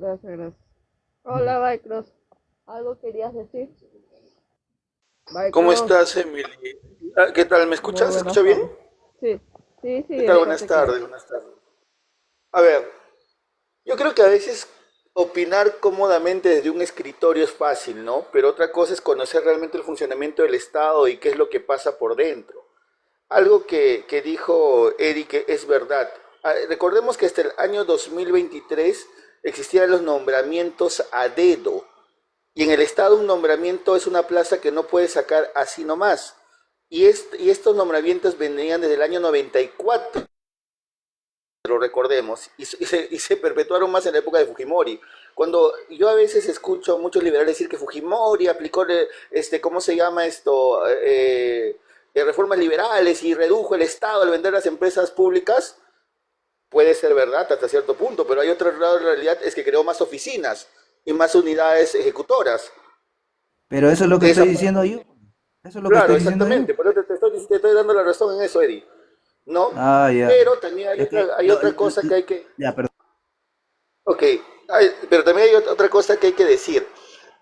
Gracias, gracias. Hola, Bycross. ¿Algo querías decir? ¿Cómo Bycross, estás, Emily? ¿Qué tal? ¿Me muy escuchas? ¿Se buenas escucha bien? tardes. Sí, sí, ¿Qué sí, tal? ahorita Buenas te escucho. tardes, buenas tardes. A ver, yo creo que a veces opinar cómodamente desde un escritorio es fácil, ¿no? Pero otra cosa es conocer realmente el funcionamiento del Estado y qué es lo que pasa por dentro. Algo que dijo Eddie que es verdad. Recordemos que hasta el año 2023 existían los nombramientos a dedo. Y en el Estado un nombramiento es una plaza que no puede sacar así nomás. Y estos nombramientos venían desde el año 94, lo recordemos, y se perpetuaron más en la época de Fujimori. Cuando yo a veces escucho a muchos liberales decir que Fujimori aplicó, ¿cómo se llama esto? Reformas liberales y redujo el Estado al vender las empresas públicas, puede ser verdad hasta cierto punto, pero hay otro lado de la realidad, es que creó más oficinas y más unidades ejecutoras. Pero eso es lo que estoy Esa, diciendo yo. Eso es lo que claro, estoy diciendo yo. exactamente, por eso te estoy dando la razón en eso, Eddie, ¿no? Ah, ya. Pero también Es que, hay otra cosa que hay que, ya, perdón. ok, pero también hay otra cosa que hay que decir.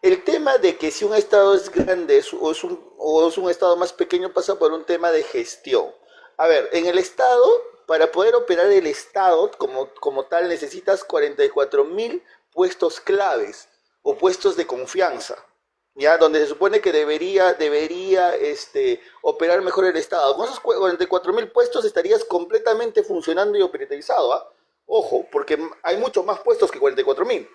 El tema de que si un estado es grande o es un estado más pequeño pasa por un tema de gestión. A ver, en el estado, para poder operar el estado como tal, necesitas 44.000 puestos claves o puestos de confianza, ya donde se supone que debería operar mejor el estado. Con esos 44.000 puestos estarías completamente funcionando y operativizado, ¿ah? Ojo, porque hay muchos más puestos que 44.000.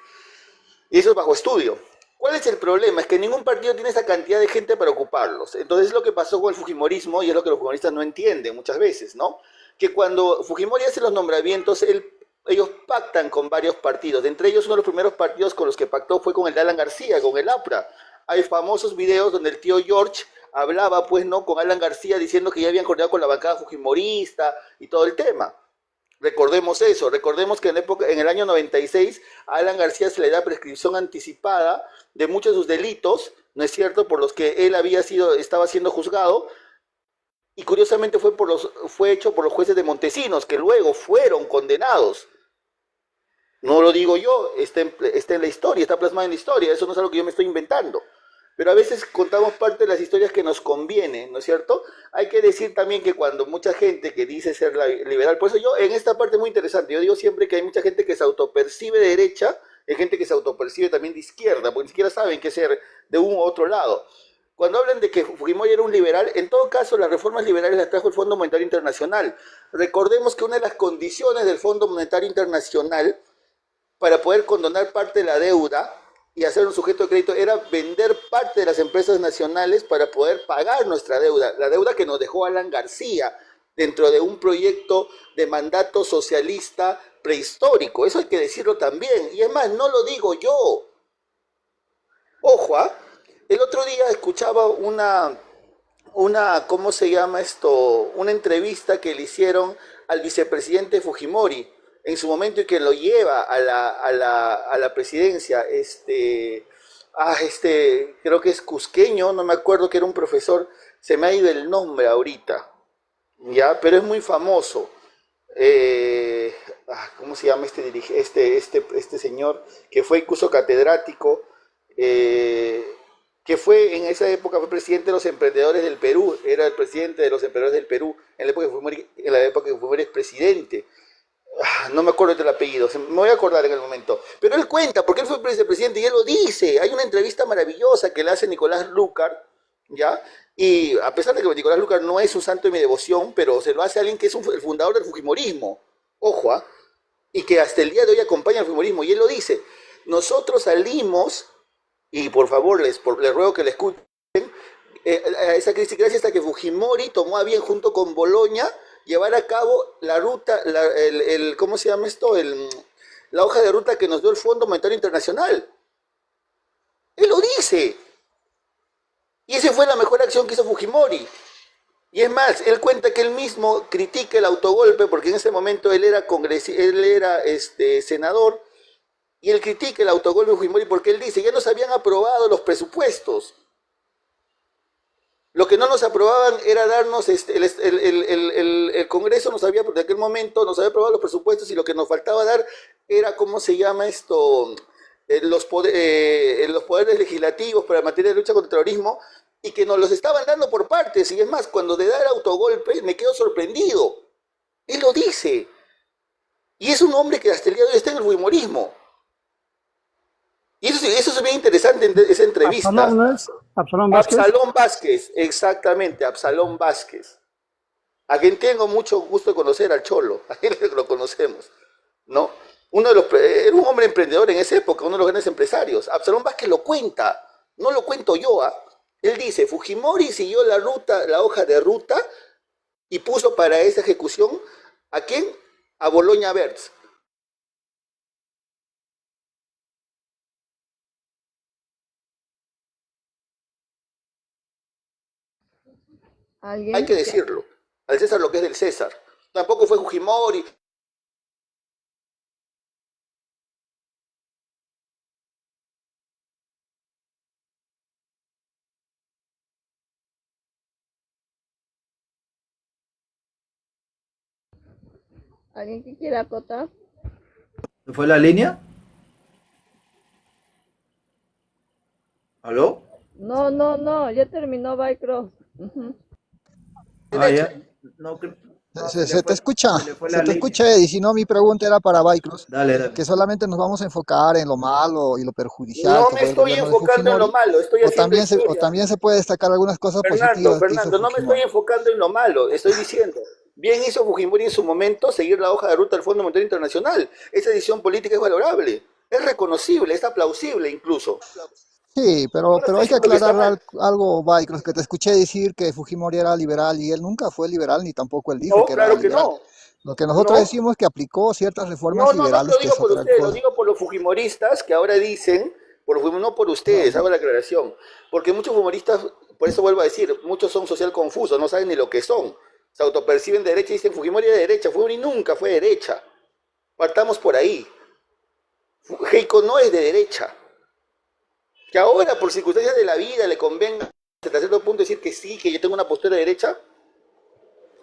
Y eso es bajo estudio. ¿Cuál es el problema? Es que ningún partido tiene esa cantidad de gente para ocuparlos. Entonces es lo que pasó con el Fujimorismo y es lo que los fujimoristas no entienden muchas veces, ¿no? Que cuando Fujimori hace los nombramientos, ellos pactan con varios partidos. Entre ellos, uno de los primeros partidos con los que pactó fue con el de Alan García, con el APRA. Hay famosos videos donde el tío George hablaba, pues, ¿no? Con Alan García diciendo que ya habían coordinado con la bancada fujimorista y todo el tema. Recordemos eso, recordemos que en el año 96 a Alan García se le da prescripción anticipada de muchos de sus delitos, ¿no es cierto?, por los que él estaba siendo juzgado, y curiosamente fue hecho por los jueces de Montesinos, que luego fueron condenados. No lo digo yo, está en la historia, está plasmado en la historia, eso no es algo que yo me estoy inventando. Pero a veces contamos parte de las historias que nos convienen, ¿no es cierto? Hay que decir también que cuando mucha gente que dice ser liberal, por eso yo en esta parte muy interesante, yo digo siempre que hay mucha gente que se autopercibe de derecha, hay gente que se autopercibe también de izquierda, porque ni siquiera saben qué ser de un u otro lado. Cuando hablan de que Fujimori era un liberal, en todo caso las reformas liberales las trajo el Fondo Monetario Internacional. Recordemos que una de las condiciones del Fondo Monetario Internacional para poder condonar parte de la deuda y hacer un sujeto de crédito era vender parte de las empresas nacionales para poder pagar nuestra deuda, la deuda que nos dejó Alan García dentro de un proyecto de mandato socialista prehistórico. Eso hay que decirlo también. Y es más, no lo digo yo. Ojo, ¿ah? El otro día escuchaba ¿cómo se llama esto? Una entrevista que le hicieron al vicepresidente Fujimori en su momento y que lo lleva a la presidencia, creo que es cusqueño, no me acuerdo que era un profesor, se me ha ido el nombre ahorita, ya, pero es muy famoso. Eh, ¿Cómo se llama este señor que fue incluso catedrático? eh, que fue en esa época fue presidente de los emprendedores del Perú, era el presidente de los emprendedores del Perú, en la época que fue presidente. No me acuerdo del apellido, me voy a acordar en el momento. Pero él cuenta, porque él fue vicepresidente y él lo dice. Hay una entrevista maravillosa que le hace Nicolás Lucar, ¿ya? Y a pesar de que Nicolás Lucar no es un santo de mi devoción, pero se lo hace a alguien que es el fundador del Fujimorismo. Ojo, ¿ah? Y que hasta el día de hoy acompaña al Fujimorismo. Y él lo dice. Nosotros salimos, y por favor les ruego que le escuchen, a esa crisis gracias a que Fujimori tomó a bien junto con Boloña llevar a cabo la ruta, ¿cómo se llama esto? La hoja de ruta que nos dio el Fondo Monetario Internacional. Él lo dice. Y esa fue la mejor acción que hizo Fujimori. Y es más, él cuenta que él mismo critica el autogolpe porque en ese momento él era senador y él critica el autogolpe de Fujimori porque él dice, ya nos habían aprobado los presupuestos. Lo que no nos aprobaban era darnos, el Congreso nos había, en aquel momento nos había aprobado los presupuestos y lo que nos faltaba dar era, ¿cómo se llama esto? los poderes legislativos para materia de lucha contra el terrorismo y que nos los estaban dando por partes. Y es más, cuando le da el autogolpe me quedo sorprendido. Él lo dice. Y es un hombre que hasta el día de hoy está en el fujimorismo. Y eso es bien interesante en esa entrevista. Absalón, ¿no es? Absalón Vázquez. Absalón Vázquez, exactamente, Absalón Vázquez. A quien tengo mucho gusto de conocer, al Cholo, a él lo conocemos, ¿no? Era un hombre emprendedor en esa época, uno de los grandes empresarios. Absalón Vázquez lo cuenta, no lo cuento yo, ¿ah? Él dice, Fujimori siguió la hoja de ruta y puso para esa ejecución, ¿a quién? A Boloña Bertz. ¿Alguien? Hay que decirlo. Al César lo que es del César. Tampoco fue Fujimori. ¿Alguien que quiera acotar? ¿Se fue la línea? ¿Aló? No, ya terminó Bycross. Ah, ya. No, Se te escucha, se le fue se la te línea. escucha, Eddie. Si no, mi pregunta era para Bycross, Dale. que solamente nos vamos a enfocar en lo malo y lo perjudicial No que me fue el estoy gobierno de enfocando en lo Fujimori, malo, estoy o haciendo también historia. se puede destacar algunas cosas positivas que hizo Fernando, no me estoy Fujimori. enfocando en lo malo, estoy diciendo, bien hizo Fujimori en su momento seguir la hoja de ruta del Fondo Monetario Internacional. Esa decisión política es valorable, es reconocible, es aplausible incluso. Sí, No pero estoy hay que diciendo que está aclarar mal. algo, Bycross, que te escuché decir que Fujimori era liberal y él nunca fue liberal, ni tampoco él dijo No, que era claro que liberal. no. Lo que nosotros No, decimos es que aplicó ciertas reformas no te liberales lo que digo es por otra ustedes, lo cosa. digo por los fujimoristas que ahora dicen, no por ustedes, hago la aclaración, porque muchos humoristas, por eso vuelvo a decir, muchos son social confusos, no saben ni lo que son, se autoperciben de derecha y dicen Fujimori es de derecha, Fujimori nunca fue de derecha, partamos por ahí, Keiko no es de derecha, que ahora por circunstancias de la vida le convenga hasta cierto punto decir que sí, que yo tengo una postura de derecha,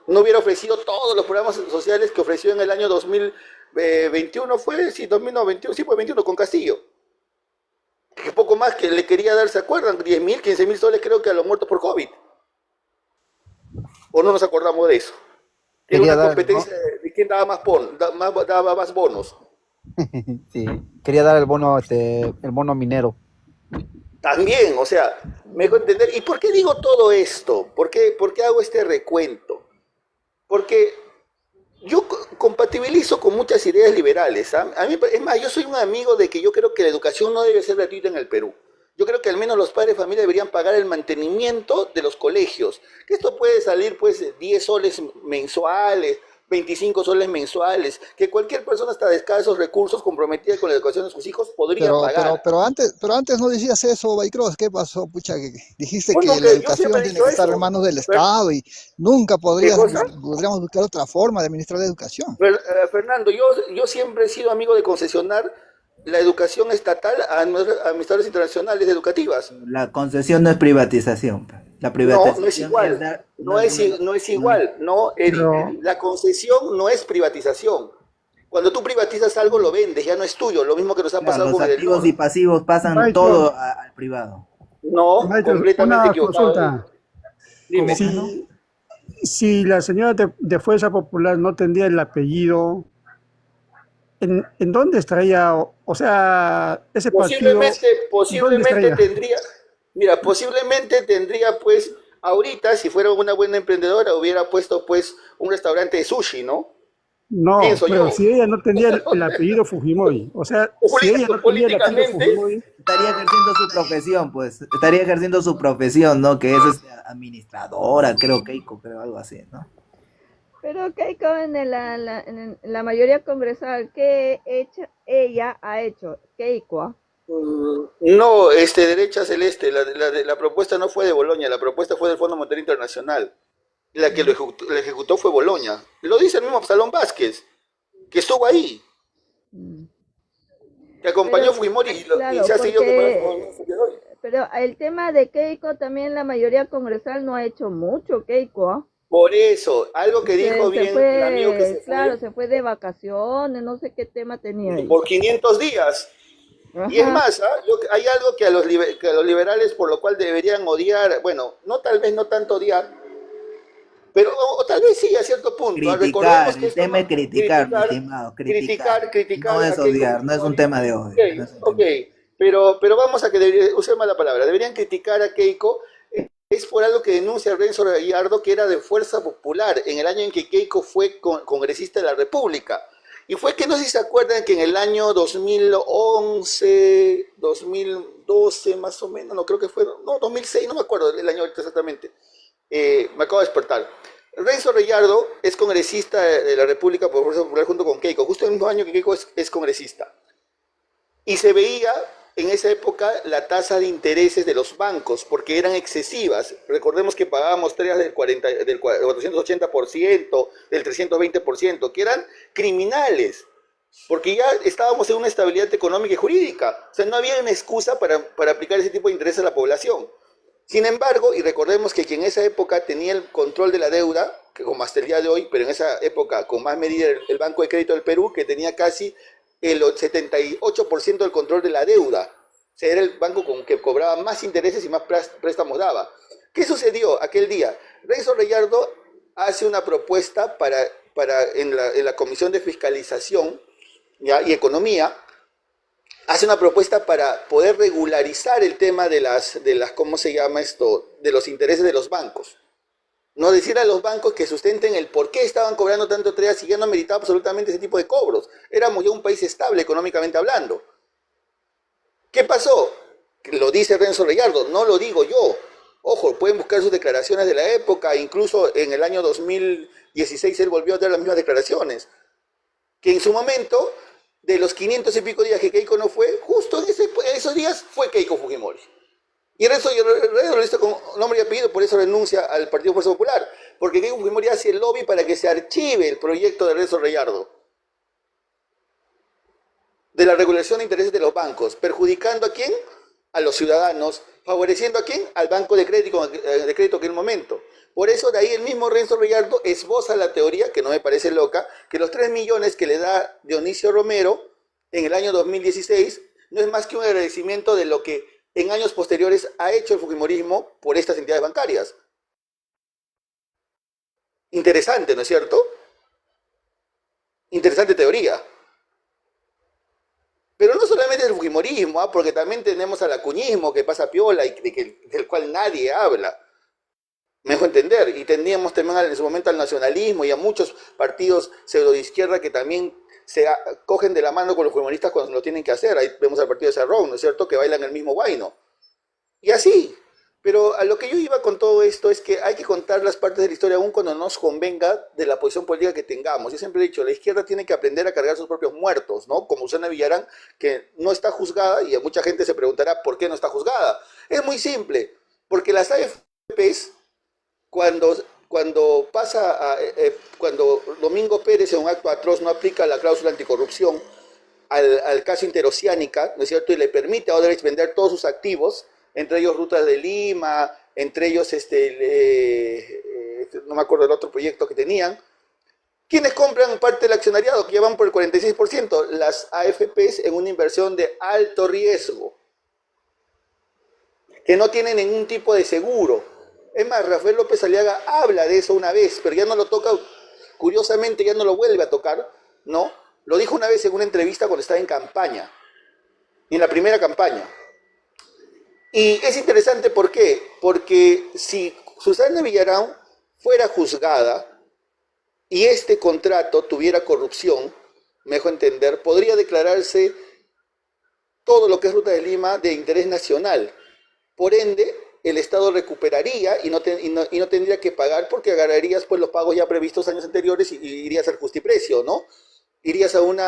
no hubiera ofrecido todos los programas sociales que ofreció en el año 2021, fue, sí, 2021, sí, fue 21 con Castillo. Que poco más que le quería dar, ¿se acuerdan? 10.000, 15.000 soles creo que a los muertos por COVID. ¿O no nos acordamos de eso? Era Quería una dar, competencia de quién daba daba más bonos. sí, quería dar el bono minero. También, o sea, me dejo entender. ¿Y por qué digo todo esto? ¿Por qué hago este recuento? Porque yo compatibilizo con muchas ideas liberales. ¿Ah? A mí, es más, yo soy un amigo de que yo creo que la educación no debe ser gratuita en el Perú. Yo creo que al menos los padres de familia deberían pagar el mantenimiento de los colegios. Que esto puede salir pues 10 soles mensuales, 25 soles mensuales, que cualquier persona hasta de escasos recursos comprometida con la educación de sus hijos podría pagar. Pero antes no decías eso, Bycross. ¿Qué pasó? Pucha, que dijiste Bueno, que la que yo siempre educación he tiene dicho que estar en eso. manos del Estado y nunca ¿Qué cosa? podríamos buscar otra forma de administrar la educación. Fernando, yo siempre he sido amigo de concesionar la educación estatal a administradores internacionales educativas. La concesión no es privatización. La No, privatización no es igual. No es igual. No, Pero, la concesión no es privatización. Cuando tú privatizas algo, lo vendes, ya no es tuyo. Lo mismo que nos ha Claro, pasado los con el activos y Edenor. pasivos pasan Bycross, todo al privado. No, completamente una equivocado. consulta. Dime. Si la señora de Fuerza Popular no tendría el apellido, ¿en dónde estaría? O sea, ese partido, ¿dónde Posiblemente estaría? tendría, mira, posiblemente tendría pues, ahorita, si fuera una buena emprendedora, hubiera puesto pues un restaurante de sushi, ¿no? No, Pienso pero yo. si ella no tenía el apellido Fujimori, o sea, si ella no tenía el apellido Políticamente, Fujimori, Estaría ejerciendo su profesión, pues. Estaría ejerciendo su profesión, ¿no? Que es administradora, creo, algo así, ¿no? Pero Keiko en la mayoría congresal, ¿qué ella ha hecho? Keiko. ¿Ah? no, derecha celeste, la propuesta no fue de Boloña, la propuesta fue del Fondo Monetario Internacional. La que lo ejecutó fue Boloña. Lo dice el mismo Absalón Vázquez, que estuvo ahí, que acompañó a Pero, Fujimori y claro, se ha seguido acompañando a porque, Fujimori hasta el día de hoy. pero el tema de Keiko también la mayoría congresal no ha hecho mucho, Keiko. ¿Ah? Por eso, algo que dijo Se bien el amigo que se claro, fue se fue de vacaciones, no sé qué tema tenía ahí. por 500 días. Y es Ajá. más, ¿ah? Hay algo que que a los liberales por lo cual deberían odiar, bueno, no tal vez no tanto odiar, pero o tal vez sí a cierto punto. ¿Ah? Recordemos Criticar, que el tema es criticar, mi criticar, estimado, criticar. criticar No a es Keiko odiar, no es un Fujimori. tema de Ok, odio, no es un ok, tema. pero vamos a que usemos la palabra. Deberían criticar a Keiko. Es por algo que denuncia Renzo Gallardo, que era de Fuerza Popular, en el año en que Keiko fue congresista de la República. Y fue que no sé si se acuerdan que en el año 2011, 2012 más o menos, no creo que fue, no, 2006, no me acuerdo el año exactamente, me acabo de despertar. Renzo Gallardo es congresista de la República por Fuerza Popular junto con Keiko, justo el mismo año que Keiko es congresista. Y se veía en esa época la tasa de intereses de los bancos, porque eran excesivas. Recordemos que pagábamos tasas del 480%, del 320%, que eran criminales, porque ya estábamos en una estabilidad económica y jurídica. O sea, no había una excusa para aplicar ese tipo de intereses a la población. Sin embargo, y recordemos que quien en esa época tenía el control de la deuda, que como hasta el día de hoy, pero en esa época con más medida el Banco de Crédito del Perú, que tenía casi el 78% del control de la deuda. O sea, era el banco que cobraba más intereses y más préstamos daba. ¿Qué sucedió aquel día? Renzo Gallardo hace una propuesta en la Comisión de Fiscalización, ¿ya? Y Economía, hace una propuesta para poder regularizar el tema ¿cómo se llama esto? De los intereses de los bancos. No decir a los bancos que sustenten el por qué estaban cobrando tanto TREA si ya no meritaba absolutamente ese tipo de cobros. Éramos ya un país estable económicamente hablando. ¿Qué pasó? Lo dice Renzo Gallardo, no lo digo yo. Ojo, pueden buscar sus declaraciones de la época, incluso en el año 2016 él volvió a dar las mismas declaraciones. Que en su momento, de los 500 y pico días que Keiko no fue, justo en esos días fue Keiko Fujimori. Y Renzo lo hizo con nombre y apellido, por eso renuncia al Partido Fuerza Popular, porque Keiko Fujimori hace el lobby para que se archive el proyecto de Renzo Gallardo de la regulación de intereses de los bancos, perjudicando a quién, a los ciudadanos, favoreciendo a quién, al banco de crédito que en el momento. Por eso de ahí el mismo Renzo Gallardo esboza la teoría, que no me parece loca, que los 3 millones que le da Dionisio Romero en el año 2016 no es más que un agradecimiento de lo que en años posteriores ha hecho el fujimorismo por estas entidades bancarias. Interesante, ¿no es cierto? Interesante teoría. Pero no solamente el fujimorismo, ¿ah? Porque también tenemos al acuñismo que pasa piola y del cual nadie habla. Me dejo entender. Y teníamos también en su momento al nacionalismo y a muchos partidos pseudo de izquierda que también se cogen de la mano con los fujimoristas cuando lo tienen que hacer. Ahí vemos al partido de Cerrón, ¿no es cierto?, que bailan el mismo guayno. Y así. Pero a lo que yo iba con todo esto es que hay que contar las partes de la historia aún cuando nos convenga de la posición política que tengamos. Yo siempre he dicho, la izquierda tiene que aprender a cargar sus propios muertos, ¿no? Como Susana Villarán, que no está juzgada, y a mucha gente se preguntará por qué no está juzgada. Es muy simple, porque las AFPs, cuando Domingo Pérez en un acto atroz no aplica la cláusula anticorrupción al caso Interoceánica, ¿no es cierto?, y le permite a Odebrecht vender todos sus activos, entre ellos Rutas de Lima, entre ellos no me acuerdo del otro proyecto que tenían. ¿Quiénes compran parte del accionariado? Que ya van por el 46%, las AFPs, en una inversión de alto riesgo, que no tienen ningún tipo de seguro. Es más, Rafael López Aliaga habla de eso una vez, pero ya no lo toca, curiosamente ya no lo vuelve a tocar, ¿no? Lo dijo una vez en una entrevista cuando estaba en campaña, en la primera campaña. Y es interesante, ¿por qué? Porque si Susana Villarán fuera juzgada y este contrato tuviera corrupción, me dejo entender, podría declararse todo lo que es Ruta de Lima de interés nacional. Por ende, el Estado recuperaría y no tendría que pagar, porque agarrarías pues los pagos ya previstos años anteriores y irías al justiprecio, ¿no? Irías a un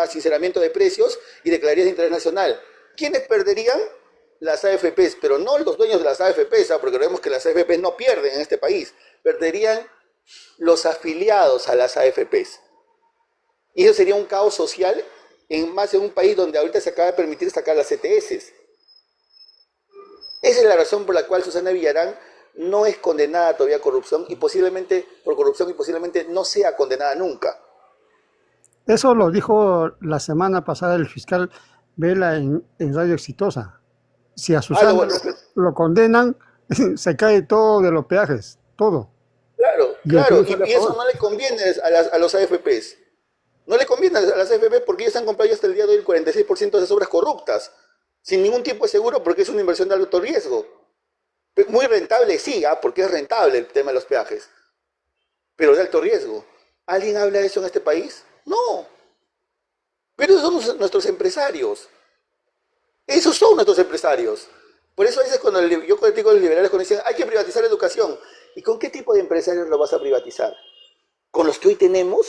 sinceramiento de precios y declararías de interés nacional. ¿Quiénes perderían? Las AFPs, pero no los dueños de las AFPs, porque vemos que las AFPs no pierden en este país, perderían los afiliados a las AFPs. Y eso sería un caos social más en un país donde ahorita se acaba de permitir sacar las CTS. Esa es la razón por la cual Susana Villarán no es condenada todavía por corrupción y posiblemente no sea condenada nunca. Eso lo dijo la semana pasada el fiscal vela en Radio Exitosa. Si a Ah, Susana bueno, lo condenan, se cae todo de los peajes, todo. claro, Y el claro, Perú sale a y eso favor. no le conviene a los AFPs. No le conviene a las AFP porque ellos han comprado ya hasta el día de hoy el 46% de esas obras corruptas, sin ningún tipo de seguro porque es una inversión de alto riesgo. Muy rentable, sí, porque es rentable el tema de los peajes, pero de alto riesgo. ¿Alguien habla de eso en este país? No, pero esos son nuestros empresarios. Esos son nuestros empresarios. Por eso a veces cuando yo critico a los liberales cuando dicen hay que privatizar la educación. ¿Y con qué tipo de empresarios lo vas a privatizar? ¿Con los que hoy tenemos?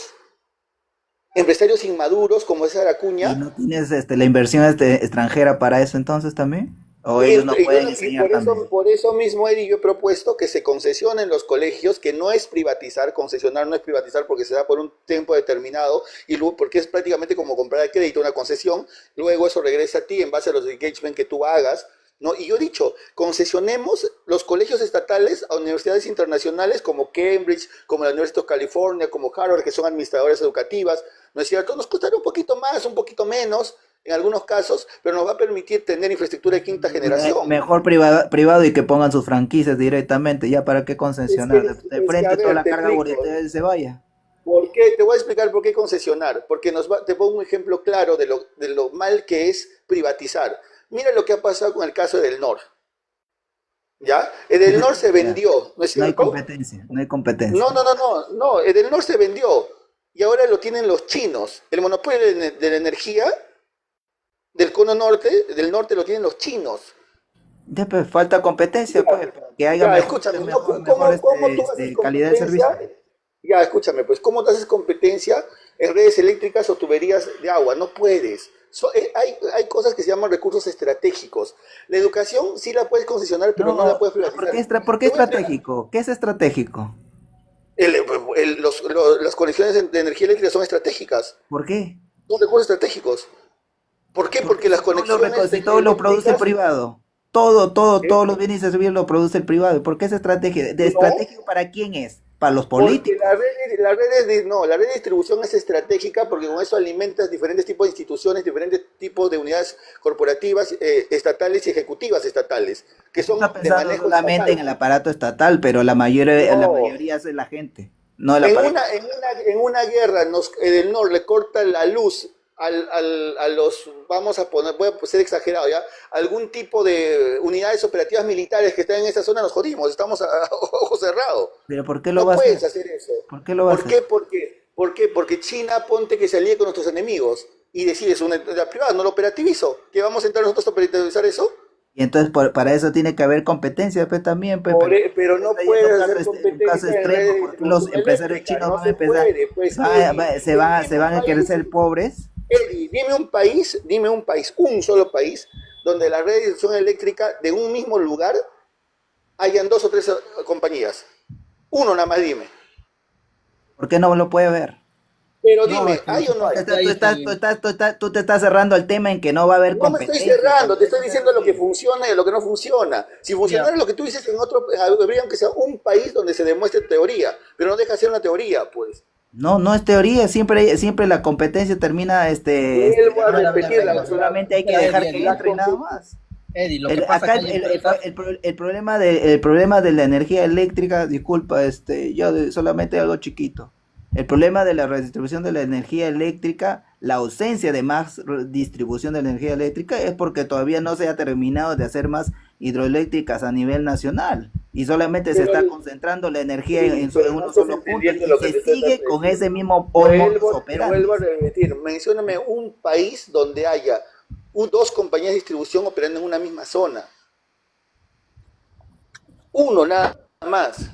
Empresarios inmaduros como esa ¿Y Acuña. no tienes la inversión extranjera para eso entonces también? ¿O ellos no pueden enseñar también? Por eso mismo, Eddie, yo he propuesto que se concesionen los colegios, que no es privatizar, concesionar no es privatizar porque se da por un tiempo determinado, y luego, porque es prácticamente como comprar el crédito, una concesión, luego eso regresa a ti en base a los engagement que tú hagas, ¿no? Y yo he dicho, concesionemos los colegios estatales a universidades internacionales como Cambridge, como la University of California, como Harvard, que son administradoras educativas, ¿no es cierto? Nos costará un poquito más, un poquito menos, en algunos casos, pero nos va a permitir tener infraestructura de quinta generación. Mejor privado y que pongan sus franquicias directamente, ya para qué concesionar. De frente a ver, toda la te carga explico. budgetaria se vaya. ¿Por qué? Te voy a explicar por qué concesionar. Porque te pongo un ejemplo claro de lo mal que es privatizar. Mira lo que ha pasado con el caso del NOR. ¿Ya? Edelnor se vendió, ¿no es No hay cierto? competencia, no hay competencia. No, Edelnor se vendió y ahora lo tienen los chinos. El monopolio de la energía del cono norte, del norte lo tienen los chinos. Ya, pues, falta competencia, pues, para que haya Ya, mejor, escúchame, mejor, ¿cómo mejor, tú haces calidad de servicio. competencia? Ya, escúchame, pues, ¿cómo tú haces competencia en redes eléctricas o tuberías de agua? No puedes. Hay cosas que se llaman recursos estratégicos. La educación sí la puedes concesionar, pero no la puedes privatizar. ¿Por qué estratégico? ¿Qué es estratégico? Las conexiones de energía eléctrica son estratégicas, ¿Por qué? son recursos estratégicos. ¿Por qué? Porque las conexiones Si todo lo produce el eléctricas, privado. ¿eh? Todos los bienes y servicios lo produce el privado. ¿Por qué es estratégico? ¿De No, estratégico para quién es? Para los porque políticos. la red de distribución es estratégica porque con eso alimentas diferentes tipos de instituciones, diferentes tipos de unidades corporativas, estatales y ejecutivas estatales, que son Está de pensando manejo solamente estatal. en el aparato estatal, pero la mayoría es la gente, no el aparato. En una guerra el NOR le corta la luz a los, vamos a poner, voy a ser exagerado ya, algún tipo de unidades operativas militares que están en esa zona, nos jodimos, estamos a ojo cerrado. Pero ¿por qué lo No va a puedes hacer? hacer eso. ¿Por qué lo va a ¿Por hacer? qué? Porque China ponte que se alíe con nuestros enemigos y decides una entidad privada, no lo operativizo. ¿Que vamos a entrar nosotros a operativizar eso? Y entonces para eso tiene que haber competencia, pues también, pues, Pero no está puedes yendo hacer un caso competencia en extremo, redes de porque los distribución empresarios eléctrica, chinos no van a se empezar, puede, pues, se van a querer ser pobres. Eddie, dime un país, un solo país, donde la red de distribución eléctrica de un mismo lugar hayan 2 o 3 compañías. Uno nada más dime. ¿Por qué no lo puede ver? Pero No, dime, es que ¿hay o no hay? Tú te estás cerrando al tema en que no va a haber No me estoy competencia. cerrando, te estoy diciendo lo que funciona y lo que no funciona. Si funcionara lo que tú dices en otro, habría aunque sea un país donde se demuestre teoría, pero no deja de ser una teoría, pues. No es teoría, siempre la competencia termina Vuelvo a repetir, solamente hay que dejar que entre nada más. Eddie, lo que pasa Acá es que hay empresas- el problema de la energía eléctrica, disculpa, solamente algo chiquito. El problema de la redistribución de la energía eléctrica, la ausencia de más distribución de la energía eléctrica es porque todavía no se ha terminado de hacer más hidroeléctricas a nivel nacional y solamente se está concentrando la energía en uno solo punto y se sigue con ese mismo modus operandi. Vuelvo a repetir, mencióname un país donde haya 2 compañías de distribución operando en una misma zona. Uno nada más.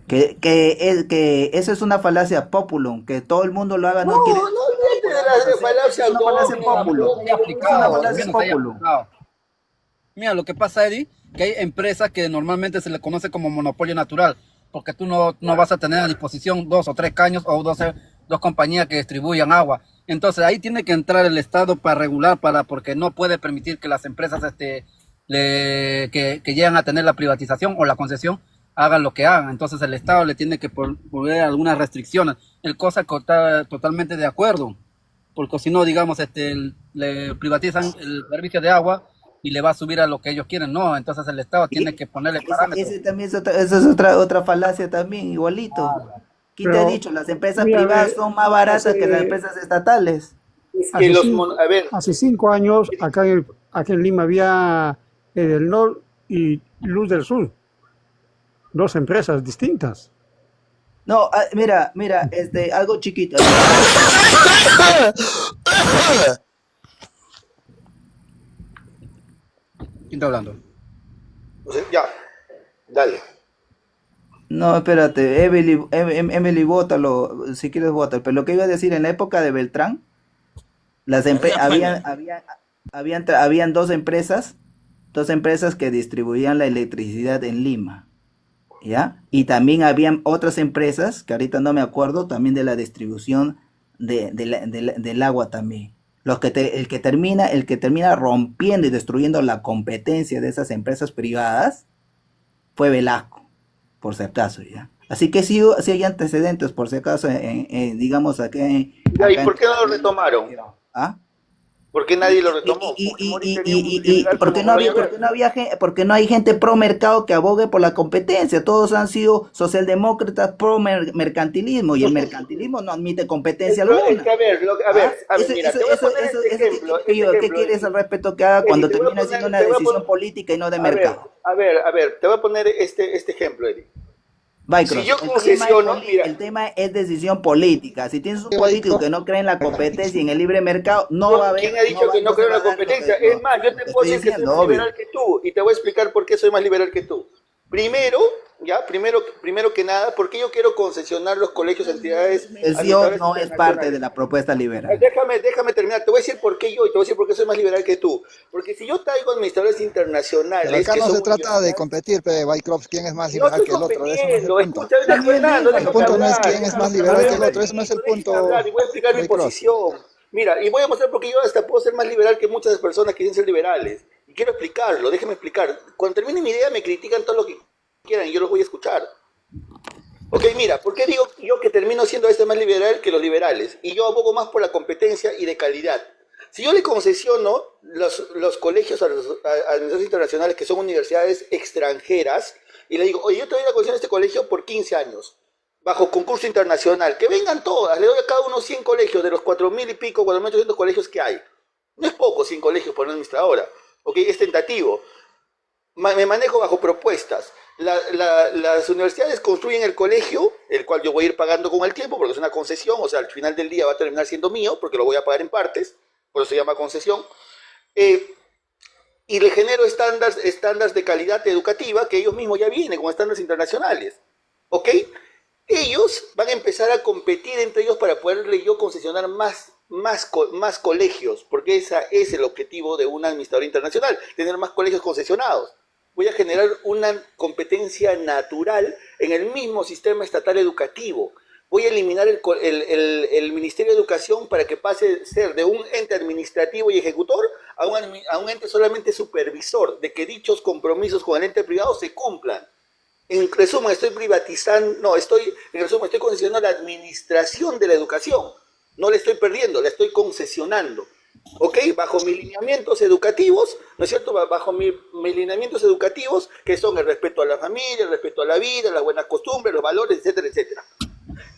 Que eso es una falacia populum, que todo el mundo lo haga no quiere. No olvídate de la falacia Es una falacia autónoma, populum. Está aplicado, Es una falacia al menos está populum. aplicado. Mira, lo que pasa, Eddie, que hay empresas que normalmente se le conoce como monopolio natural, porque tú no vas a tener a disposición 2 o 3 caños o dos compañías que distribuyan agua. Entonces ahí tiene que entrar el Estado para regular, porque no puede permitir que las empresas que llegan a tener la privatización o la concesión hagan lo que hagan. Entonces el Estado le tiene que poner algunas restricciones. El cosa está totalmente de acuerdo. porque si no, digamos, le privatizan el servicio de agua y le va a subir a lo que ellos quieren, no, entonces el Estado tiene que ponerle parámetros. Ese también esa es otra falacia también, igualito. ¿Quién te ha Pero, dicho? Las empresas mira, privadas son más baratas que las hace, empresas estatales. Es que hace, los, cin- a ver, hace 5 años acá en Lima había el Nor y Luz del Sur, dos empresas distintas. No, mira, algo chiquito. ¿Quién está hablando? o sea, ya, dale. No, espérate, Emily, bótalo, si quieres bótalo. Pero lo que iba a decir, en la época de Beltrán, habían dos empresas que distribuían la electricidad en Lima, ¿ya? Y también habían otras empresas, que ahorita no me acuerdo, también de la distribución del agua también. El que termina rompiendo y destruyendo la competencia de esas empresas privadas fue Velasco, por si acaso, ¿ya? Así que sí hay antecedentes, por si acaso, digamos, Ya, ¿y acá por qué no lo retomaron? ¿Ah? ¿Por qué nadie lo retomó? Porque no hay gente pro mercado que abogue por la competencia. Todos han sido socialdemócratas pro mercantilismo, y el mercantilismo no admite competencia Pero, alguna. es que, a ver, mira, te voy a poner este ejemplo. ¿Qué quieres al respecto que haga cuando Te voy a termina poner- siendo una te voy a decisión poner- política y no de A ver, mercado? a ver, te voy a poner este ejemplo, Eri. Vycross, Si yo concesiono, mira, el tema es decisión política. Si tienes un político que no cree en la competencia y en el libre mercado, no va a haber. ¿quién ha dicho que no creo en la competencia? Es más, yo te puedo decir que soy más liberal que tú y te voy a explicar por qué soy más liberal que tú. Primero que nada, ¿por qué yo quiero concesionar los colegios, entidades? El CEO no es parte de la propuesta liberal. Déjame terminar. Te voy a decir por qué yo y te voy a decir por qué soy más liberal que tú. Porque si yo traigo administradores internacionales. Pero acá que no son se trata de universidades, competir, Wycroft, quién es más no liberal estoy que el otro. Eso no es el compitiendo. punto. Escucha, Fernando, El punto no es quién es más liberal que el otro. Eso no es el punto. Y voy a explicar mi Wycroft. posición. Mira, y voy a mostrar por qué yo hasta puedo ser más liberal que muchas personas que quieren ser liberales. Y quiero explicarlo, déjame explicar. Cuando termine mi idea me critican todo lo que quieran y yo los voy a escuchar. Ok, mira, ¿por qué digo yo que termino siendo más liberal que los liberales? Y yo abogo más por la competencia y de calidad. Si yo le concesiono los colegios a administraciones internacionales que son universidades extranjeras y le digo, oye, yo te doy la concesión a este colegio por 15 años, bajo concurso internacional, que vengan todas, le doy a cada uno 100 colegios de los 4.000 y pico, 4.800 colegios que hay. No es poco 100 colegios por una administradora, ok, es tentativo. Me manejo bajo propuestas. Las universidades construyen el colegio, el cual yo voy a ir pagando con el tiempo, porque es una concesión, o sea, al final del día va a terminar siendo mío, porque lo voy a pagar en partes, por eso se llama concesión. Y le genero estándares de calidad educativa que ellos mismos ya vienen con estándares internacionales. ¿Ok? Ellos van a empezar a competir entre ellos para poderle yo concesionar más colegios, porque ese es el objetivo de un administrador internacional, tener más colegios concesionados. Voy a generar una competencia natural en el mismo sistema estatal educativo. Voy a eliminar el Ministerio de Educación para que pase a ser de un ente administrativo y ejecutor a un ente solamente supervisor, de que dichos compromisos con el ente privado se cumplan. En resumen, estoy concesionando la administración de la educación. No la estoy perdiendo, la estoy concesionando. ¿Ok? Bajo mis lineamientos educativos, ¿no es cierto? Bajo mis lineamientos educativos, que son el respeto a la familia, el respeto a la vida, las buenas costumbres, los valores, etcétera, etcétera.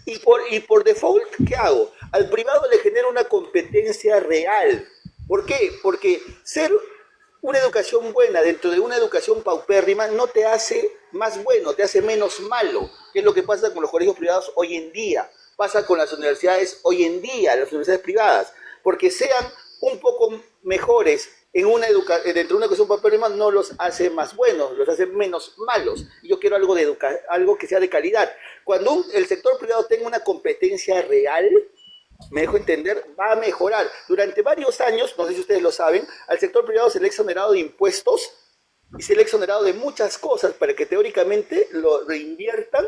Y por default, ¿qué hago? Al privado le genero una competencia real. ¿Por qué? Porque ser una educación buena dentro de una educación paupérrima no te hace más bueno, te hace menos malo, que es lo que pasa con los colegios privados hoy en día, pasa con las universidades hoy en día, las universidades privadas, porque sean un poco mejores dentro de una educación paupérrima no los hace más buenos, los hace menos malos. Y yo quiero algo que sea de calidad. Cuando el sector privado tenga una competencia real, me dejo entender, va a mejorar. Durante varios años, no sé si ustedes lo saben, al sector privado se le ha exonerado de impuestos y se le ha exonerado de muchas cosas para que teóricamente lo reinviertan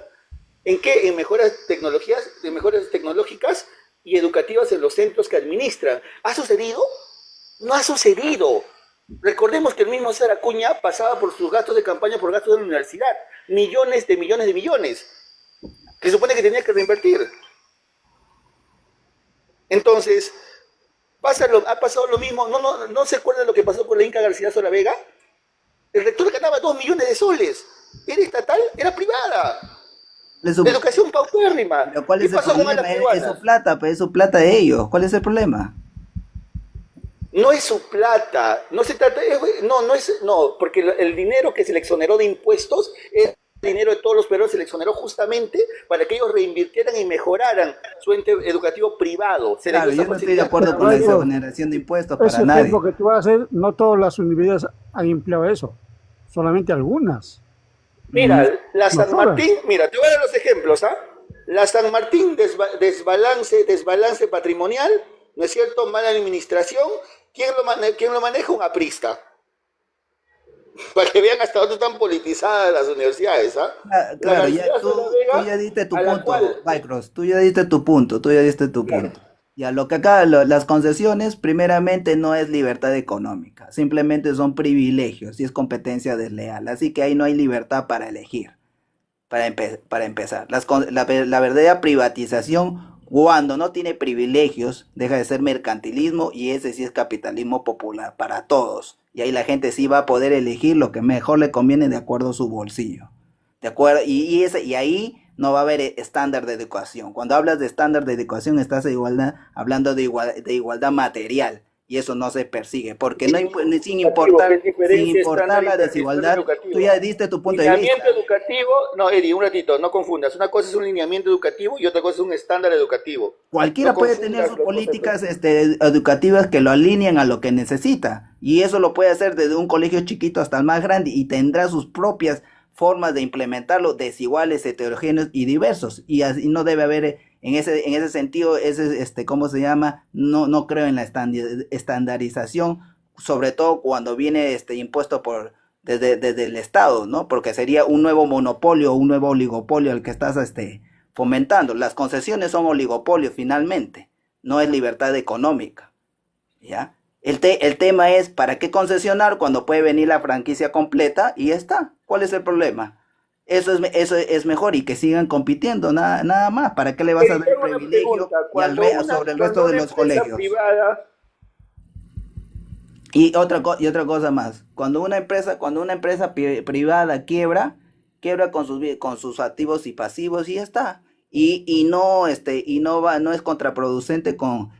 ¿en qué? En mejoras tecnológicas y educativas en los centros que administran. ¿Ha sucedido? No ha sucedido. Recordemos que el mismo César Acuña pasaba por sus gastos de campaña por gastos de la universidad. Millones de millones, que se supone que tenía que reinvertir. Entonces, Ha pasado lo mismo, no se acuerdan lo que pasó con la Inca Garcilaso de la Vega. El rector ganaba 2 millones de soles. ¿Era estatal? Era privada. Eso- La educación paupérrima. Pero ¿cuál ¿Qué es el pasó con las problema? Es peruanas? su plata, pues es su plata de ellos. ¿Cuál es el problema? No es su plata, no se trata, no, porque el dinero que se le exoneró de impuestos es el dinero de todos los peruanos, se le exoneró justamente para que ellos reinvirtieran y mejoraran su ente educativo privado. Se le Claro, dio esa yo no estoy de facilidad. acuerdo con la Algo- exoneración de impuestos para Ese nadie. ejemplo que tú vas a hacer, no todas las universidades han empleado eso, solamente algunas. Mira, la No San todas. Martín, mira, te voy a dar los ejemplos, ¿ah? La San Martín, desbalance patrimonial, ¿no es cierto? Mala administración. ¿Quién lo maneja? Un aprista. Para que vean hasta dónde están politizadas las universidades, ¿ah? Ah, La claro, ya Garcilaso de la Vega, tú ya diste tu a la punto, cual- Bycross, tú ya diste tu punto, tú ya diste tu Claro. punto. Ya lo que acá, las concesiones, primeramente no es libertad económica, simplemente son privilegios y es competencia desleal, así que ahí no hay libertad para elegir, para empezar. La verdadera privatización, cuando no tiene privilegios, deja de ser mercantilismo y ese sí es capitalismo popular para todos. Y ahí la gente sí va a poder elegir lo que mejor le conviene de acuerdo a su bolsillo. ¿De acuerdo? Y ahí no va a haber estándar de educación. Cuando hablas de estándar de educación, estás hablando de igualdad material. Y eso no se persigue. Porque no sin importar, ¿Qué diferencia sin importar estándar la y desigualdad, educativo? tú ya diste tu punto de Lineamiento vista. educativo, no, Eddie, un ratito, no confundas. Una cosa es un lineamiento educativo y otra cosa es un estándar educativo. Cualquiera No puede confundas tener sus los políticas educativas que lo alineen a lo que necesita. Y eso lo puede hacer desde un colegio chiquito hasta el más grande y tendrá sus propias formas de implementarlo, desiguales, heterogéneos y diversos. Y así no debe haber, en ese sentido, ¿cómo se llama? No creo en la estandarización, sobre todo cuando viene impuesto desde el Estado, ¿no? Porque sería un nuevo monopolio, un nuevo oligopolio al que estás fomentando. Las concesiones son oligopolios finalmente, no es libertad económica, ¿ya? El tema es, ¿para qué concesionar cuando puede venir la franquicia completa y ya está? ¿Cuál es el problema? Eso es mejor y que sigan compitiendo, nada más. ¿Para qué le vas a dar Tengo una privilegio pregunta. sobre el resto de los colegios? Privada, Y otra cosa más, cuando una empresa privada quiebra con sus activos y pasivos y ya está. No es contraproducente con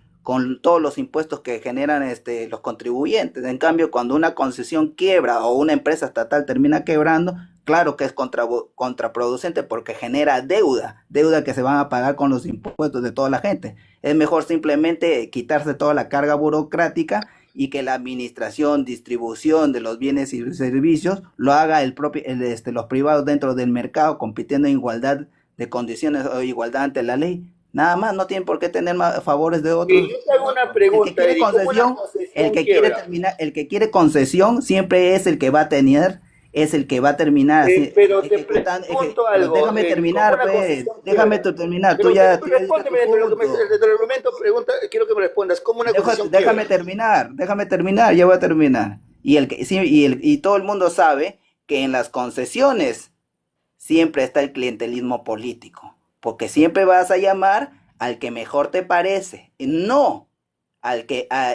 todos los impuestos que generan los contribuyentes. En cambio, cuando una concesión quiebra o una empresa estatal termina quebrando, claro que es contraproducente porque genera deuda que se van a pagar con los impuestos de toda la gente. Es mejor simplemente quitarse toda la carga burocrática y que la administración, distribución de los bienes y servicios lo haga los privados dentro del mercado, compitiendo en igualdad de condiciones o igualdad ante la ley. Nada más, no tienen por qué tener más favores de otros. yo te hago una pregunta, El que quiere Eddie, ¿cómo una concesión, concesión el quiebra? que quiere concesión siempre es el que va a terminar Pero te ejecutando. pregunto Pero algo. déjame terminar, ¿cómo una pues. concesión Déjame quiebra? terminar. Pero Tú ya tú diste respóndeme tu dentro punto. del reglamento, pregunta, quiero que me respondas. ¿Cómo una concesión Déjame quiebra? terminar, ya voy a terminar. Y todo el mundo sabe que en las concesiones siempre está el clientelismo político, porque siempre vas a llamar al que mejor te parece, no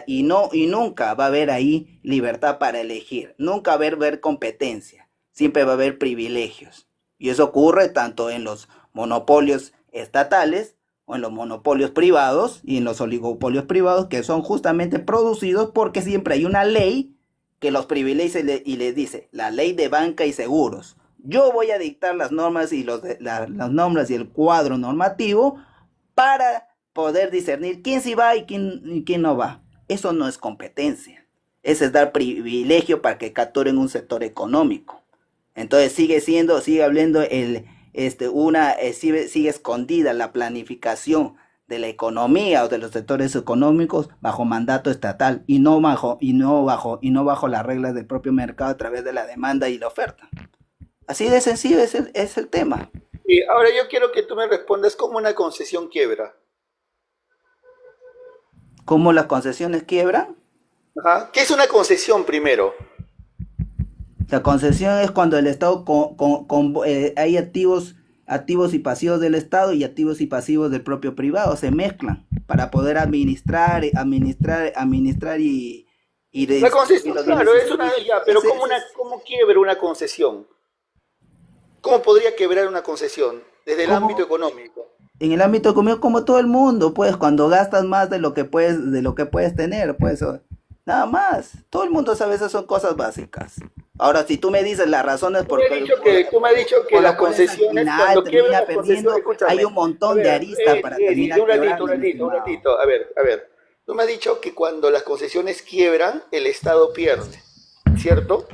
y nunca va a haber ahí libertad para elegir, nunca va a haber competencia, siempre va a haber privilegios. Y eso ocurre tanto en los monopolios estatales o en los monopolios privados y en los oligopolios privados, que son justamente producidos porque siempre hay una ley que los privilegia y les dice, la ley de banca y seguros. Yo voy a dictar las normas y las normas y el cuadro normativo para poder discernir quién sí va y quién no va. Eso no es competencia. Eso es dar privilegio para que capturen un sector económico. Entonces sigue hablando sigue escondida la planificación de la economía o de los sectores económicos bajo mandato estatal y no bajo las reglas del propio mercado a través de la demanda y la oferta. Así de sencillo es el tema. Y ahora yo quiero que tú me respondas cómo una concesión quiebra. ¿Cómo las concesiones quiebran? Ajá. ¿Qué es una concesión primero? La concesión es cuando el Estado hay activos y pasivos del Estado y activos y pasivos del propio privado, se mezclan. para poder administrar y La concesión, distribuir los claro, bienes. es una, ya, pero Ese- ¿cómo quiebra una concesión? ¿Cómo podría quebrar una concesión desde el ámbito ¿Cómo? económico? En el ámbito económico, como todo el mundo, pues, cuando gastas más de lo que puedes tener, pues, nada más. Todo el mundo sabe, esas son cosas básicas. Ahora, si tú me dices las razones Tú me has dicho que por las las cuales al concesiones, final cuando quiebran termina las perdiendo, concesiones, escúchame. hay un A montón de ver, aristas para terminar un ratito, quebrando, un mi ratito, un estimado. ratito. A ver. Tú me has dicho que cuando las concesiones quiebran, el Estado pierde, ¿cierto?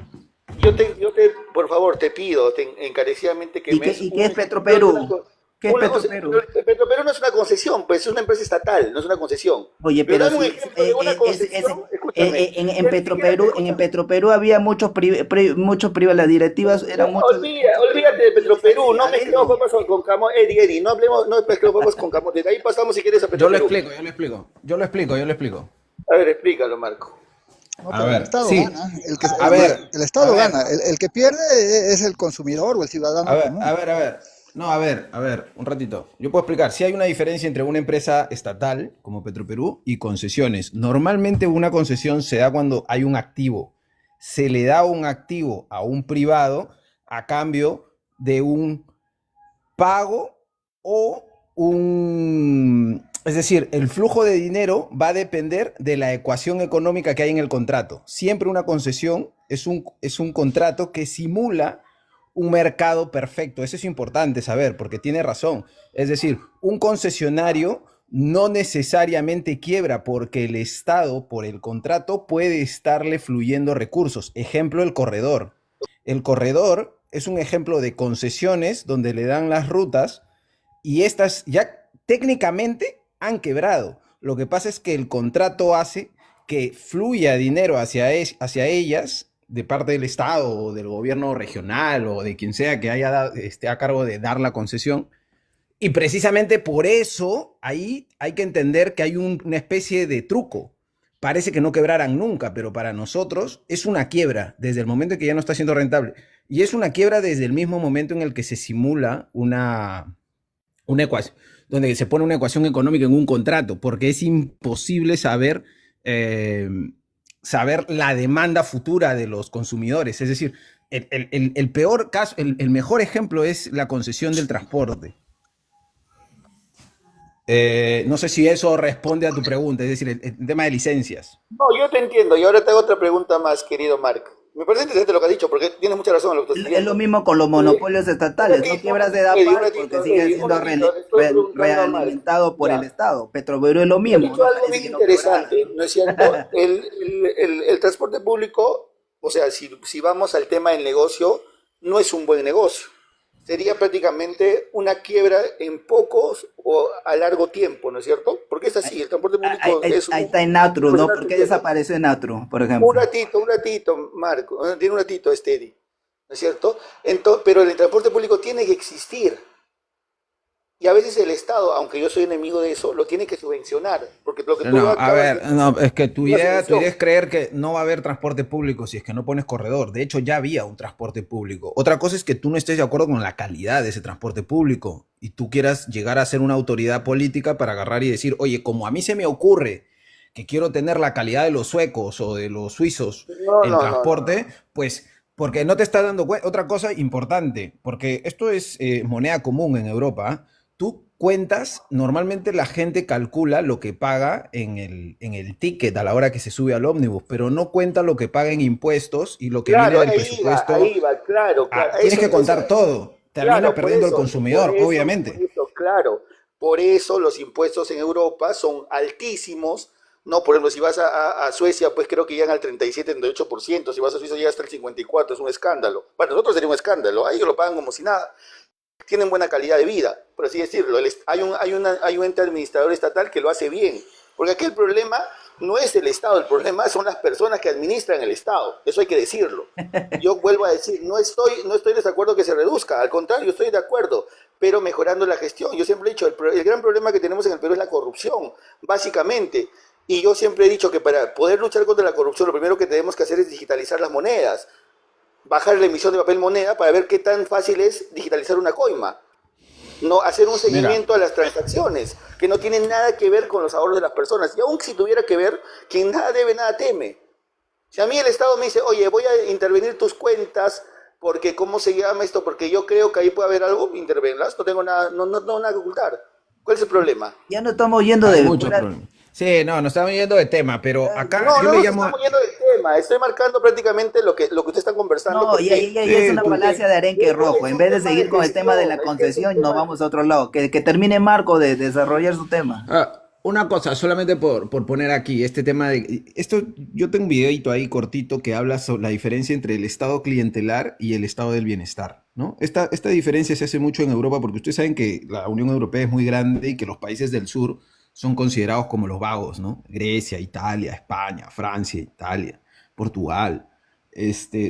Por favor, te pido encarecidamente que ¿Y me qué, des y qué es un ejemplo de una Petroperú? co- ¿Qué es una conce- Petroperú? Petroperú no es una concesión, pues es una empresa estatal, no es una concesión. Oye, Pero pero dame un si ejemplo de una concesión, escúchame. en Petroperú, había muchos privados, las directivas eran Olvídate de Petroperú, no a mezclemos dedo. papas con camote, Eddie, no hablemos, no mezclemos papas con camote. De ahí pasamos si quieres a Yo lo Petroperú. explico, yo lo explico. Yo lo explico, yo lo explico. A ver, explícalo, Marco. No, A pero el ver, Estado sí. gana. A ver, El Estado a ver. gana. El que pierde es el consumidor o el ciudadano A ver, común. a ver, a ver. No, a ver, un ratito. Yo puedo explicar. Si hay una diferencia entre una empresa estatal, como Petroperú, y concesiones. Normalmente una concesión se da cuando hay un activo. Se le da un activo a un privado a cambio de un pago o un... Es decir, el flujo de dinero va a depender de la ecuación económica que hay en el contrato. Siempre una concesión es un contrato que simula un mercado perfecto. Eso es importante saber, porque tiene razón. Es decir, un concesionario no necesariamente quiebra porque el Estado, por el contrato, puede estarle fluyendo recursos. Ejemplo, el corredor. El corredor es un ejemplo de concesiones donde le dan las rutas y estas ya técnicamente han quebrado. Lo que pasa es que el contrato hace que fluya dinero hacia ellas de parte del Estado o del gobierno regional o de quien sea que esté a cargo de dar la concesión. Y precisamente por eso ahí hay que entender que hay una especie de truco. Parece que no quebrarán nunca, pero para nosotros es una quiebra desde el momento en que ya no está siendo rentable. Y es una quiebra desde el mismo momento en el que se simula una ecuación, donde se pone una ecuación económica en un contrato, porque es imposible saber la demanda futura de los consumidores. Es decir, el peor caso, el mejor ejemplo es la concesión del transporte. No sé si eso responde a tu pregunta, es decir, el tema de licencias. No, yo te entiendo. Y ahora te hago otra pregunta más, querido Marco. Me parece interesante lo que has dicho, porque tienes mucha razón en lo que estás Es diciendo. lo mismo con los monopolios estatales, no quiebras de Eddie, DAPAR porque sigue siendo realimentado por el Estado. Petroperú es lo Has mismo, dicho no algo parece bien que no quebrara. interesante, ¿no es cierto? El transporte público, o sea, si vamos al tema del negocio, no es un buen negocio. Sería prácticamente una quiebra en pocos o a largo tiempo, ¿no es cierto? Porque es así, el transporte público es Ahí está en Natru, ¿no? ¿Por qué tiempo. desapareció en Natru, por ejemplo? Un ratito, Marco, tiene un ratito, Eddie, ¿no es cierto? Pero el transporte público tiene que existir. Y a veces el Estado, aunque yo soy enemigo de eso, lo tiene que subvencionar. Porque lo que tú No, a acabas ver, de- no, es que tu una idea subvención. es creer que no va a haber transporte público si es que no pones corredor. De hecho, ya había un transporte público. Otra cosa es que tú no estés de acuerdo con la calidad de ese transporte público y tú quieras llegar a ser una autoridad política para agarrar y decir, oye, como a mí se me ocurre que quiero tener la calidad de los suecos o de los suizos en transporte, pues porque no te estás dando cuenta. Otra cosa importante, porque esto es moneda común en Europa. Tú cuentas, normalmente la gente calcula lo que paga en el ticket a la hora que se sube al ómnibus, pero no cuenta lo que paga en impuestos y lo que Claro, viene del ahí presupuesto. va, claro. Tienes Eso- que contar eso- todo. Termina Claro, por perdiendo el eso, consumidor, por eso, obviamente. por eso, claro, por eso los impuestos en Europa son altísimos, ¿no? Por ejemplo, si vas a Suecia, pues creo que llegan al 37-38%, si vas a Suiza llega hasta el 54%, es un escándalo. Para nosotros sería un escándalo, a ellos lo pagan como si nada. Tienen buena calidad de vida, por así decirlo. Hay un ente administrador estatal que lo hace bien, porque aquí el problema no es el Estado, el problema son las personas que administran el Estado, eso hay que decirlo. Yo vuelvo a decir, no estoy de desacuerdo que se reduzca, al contrario, estoy de acuerdo, pero mejorando la gestión. Yo siempre he dicho, el gran problema que tenemos en el Perú es la corrupción, básicamente. Y yo siempre he dicho que para poder luchar contra la corrupción, lo primero que tenemos que hacer es digitalizar las monedas, bajar la emisión de papel moneda para ver qué tan fácil es digitalizar una coima. no hacer un Mira, seguimiento a las transacciones, que no tienen nada que ver con los ahorros de las personas. Y aun si tuviera que ver, quien nada debe, nada teme. Si a mí el Estado me dice, oye, voy a intervenir tus cuentas, porque ¿cómo se llama esto? Porque yo creo que ahí puede haber algo, intervenlas, no tengo nada, no nada que ocultar. ¿Cuál es el problema? Ya no estamos yendo hay de muchos fuera. problemas. Sí, no, nos estamos yendo de tema, pero acá No, yo no le nos llamo... estamos yendo del tema, estoy marcando prácticamente lo que ustedes están conversando. No, ya es una porque falacia de arenque esto rojo. es En un vez de tema seguir con el tema de la gestión, es que es un concesión, nos tema vamos a otro lado. Que termine Marco de desarrollar su tema. Una cosa, solamente por poner aquí este tema de... Esto, yo tengo un videito ahí cortito que habla sobre la diferencia entre el estado clientelar y el estado del bienestar, ¿no? Esta diferencia se hace mucho en Europa porque ustedes saben que la Unión Europea es muy grande y que los países del sur son considerados como los vagos, ¿no? Grecia, Italia, España, Francia, Italia, Portugal.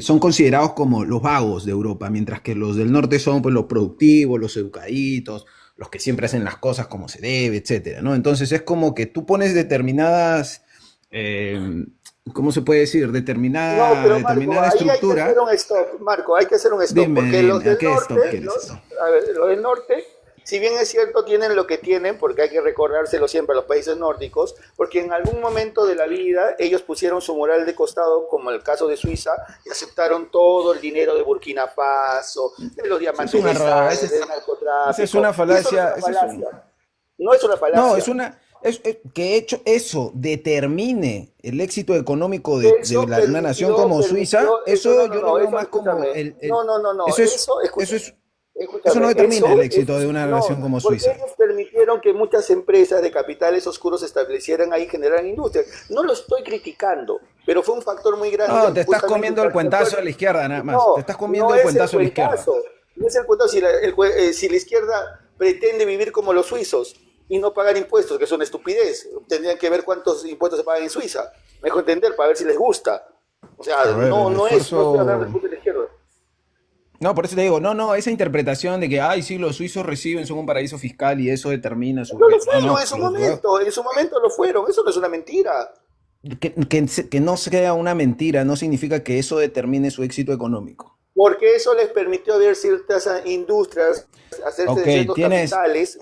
Son considerados como los vagos de Europa, mientras que los del norte son pues, los productivos, los educaditos, los que siempre hacen las cosas como se debe, etcétera, ¿no? Entonces es como que tú pones determinadas, ¿cómo se puede decir? No, Determinada pero Marco, ahí hay que estructura. hacer un stop, Marco, hay que hacer un stop, Dime, porque dime, los ¿a del qué stop norte, quieres hacer? a ver, los del norte, si bien es cierto, tienen lo que tienen, porque hay que recordárselo siempre a los países nórdicos, porque en algún momento de la vida ellos pusieron su moral de costado, como el caso de Suiza, y aceptaron todo el dinero de Burkina Faso, de los diamantes una de rara, sal, del narcotráfico. esa es una falacia, Y eso no es una falacia. No es una falacia. No, que hecho eso determine el éxito económico de Eso una nación como Suiza, eso yo lo veo más como no, eso es, eso es, eso no determina el éxito de una nación como Suiza. Porque ellos permitieron que muchas empresas de capitales oscuros se establecieran ahí y generaran industrias. No lo estoy criticando, pero fue un factor muy grande. No, te estás justamente comiendo el cuentazo de la izquierda nada más. No, Te estás comiendo no el es cuentazo de la izquierda. No es el cuentazo si la izquierda pretende vivir como los suizos y no pagar impuestos, que es una estupidez. Tendrían que ver cuántos impuestos se pagan en Suiza. Mejor entender para ver si les gusta. O sea, A ver, no estoy hablando del punto de la izquierda. No, por eso te digo, no, esa interpretación de que, ay, sí, los suizos reciben, son un paraíso fiscal y eso determina su... No lo fueron No, en su momento lo fueron, eso no es una mentira. que no sea una mentira no significa que eso determine su éxito económico. Porque eso les permitió ver ciertas industrias, hacerse de ciertos capitales.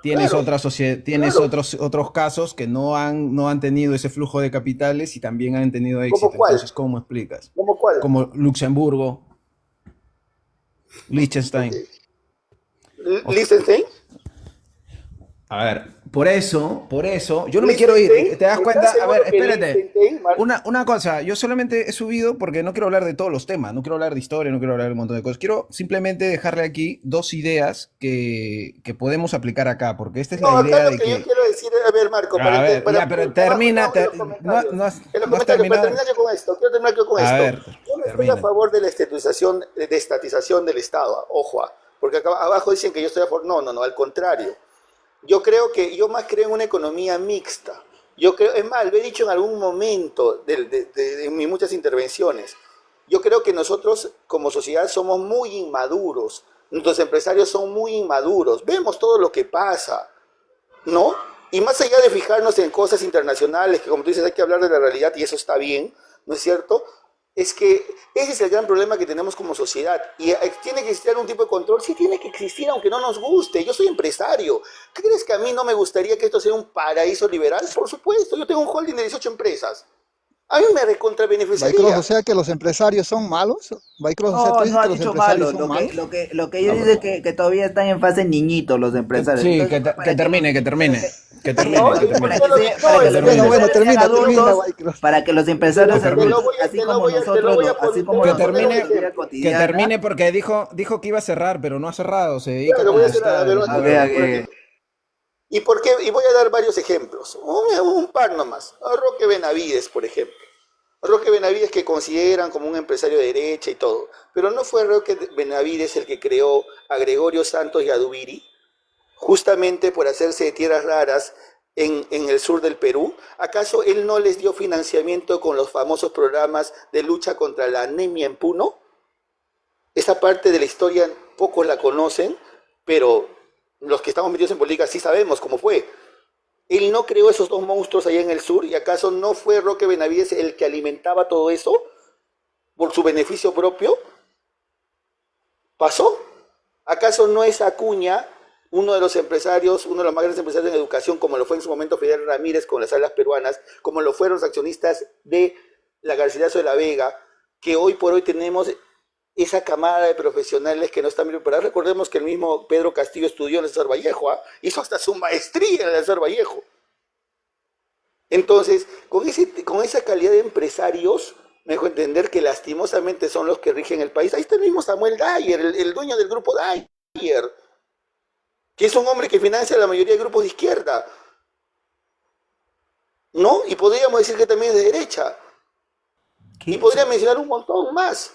Tienes Claro, otra sociedad, tienes claro. otros casos que no han tenido ese flujo de capitales y también han tenido éxito. ¿Cómo cuál? Entonces, ¿cómo explicas? ¿Cómo cuál? Como Luxemburgo, Liechtenstein. ¿Liechtenstein? A ver, por eso, yo no me quiero ir, ¿te das cuenta? A ver, espérate. Una cosa, yo solamente he subido porque no quiero hablar de todos los temas, no quiero hablar de historia, no quiero hablar de un montón de cosas. Quiero simplemente dejarle aquí dos ideas que podemos aplicar acá, porque esta es la idea de lo que yo que... quiero decir, a ver, Marco, A ver, ya, pero termina, no has terminado. Terminar yo con esto, quiero terminar yo con A esto. ver, Yo no estoy termina. a favor de la estatización del Estado, ojo, porque acá abajo dicen que yo estoy a favor, no, al contrario. Yo más creo en una economía mixta. Yo creo, es más, lo he dicho en algún momento en mis muchas intervenciones. Yo creo que nosotros como sociedad somos muy inmaduros. Nuestros empresarios son muy inmaduros. Vemos todo lo que pasa, ¿no? Y más allá de fijarnos en cosas internacionales, que como tú dices hay que hablar de la realidad y eso está bien, ¿no es cierto? Es que ese es el gran problema que tenemos como sociedad. Y tiene que existir algún tipo de control. Sí tiene que existir, aunque no nos guste. Yo soy empresario. ¿Qué crees que a mí no me gustaría que esto sea un paraíso liberal? Por supuesto, yo tengo un holding de 18 empresas. A mí me recontra Baicross, beneficiaría. o sea que los empresarios son malos. Baicross, o sea, No, tú dices no ha que los dicho empresarios malo. son malos. Lo que yo digo es que todavía están en fase niñitos los empresarios. Sí, Entonces, que termine. No, Bueno, termina, Baicross. para que los empresarios Que termine. adultos, así como nosotros, así como Que nosotros, termine, en la vida que cotidiana, termine porque dijo que iba a cerrar, pero no ha cerrado, se dedica Claro, a voy a hacer contestar. a ver, ¿Y por qué? Y voy a dar varios ejemplos. Un par nomás. A Roque Benavides, por ejemplo. Roque Benavides, que consideran como un empresario de derecha y todo. Pero no fue Roque Benavides el que creó a Gregorio Santos y a Dubiri, justamente por hacerse de tierras raras en el sur del Perú. ¿Acaso él no les dio financiamiento con los famosos programas de lucha contra la anemia en Puno? Esa parte de la historia pocos la conocen, pero los que estamos metidos en política sí sabemos cómo fue. Él no creó esos dos monstruos allá en el sur, ¿y acaso no fue Roque Benavides el que alimentaba todo eso por su beneficio propio? ¿Pasó? ¿Acaso no es Acuña uno de los empresarios, uno de los más grandes empresarios en educación, como lo fue en su momento Fidel Ramírez con las salas peruanas, como lo fueron los accionistas de la Garcilaso de la Vega, que hoy por hoy tenemos esa camada de profesionales que no están bien preparados? Recordemos que el mismo Pedro Castillo estudió en el César Vallejo, hizo hasta su maestría en el César Vallejo. Entonces, con esa calidad de empresarios, me dejo entender que lastimosamente son los que rigen el país. Ahí está el mismo Samuel Dyer, el dueño del grupo Dyer, que es un hombre que financia la mayoría de grupos de izquierda, ¿no? Y podríamos decir que también es de derecha. ¿Qué? Y podría mencionar un montón más.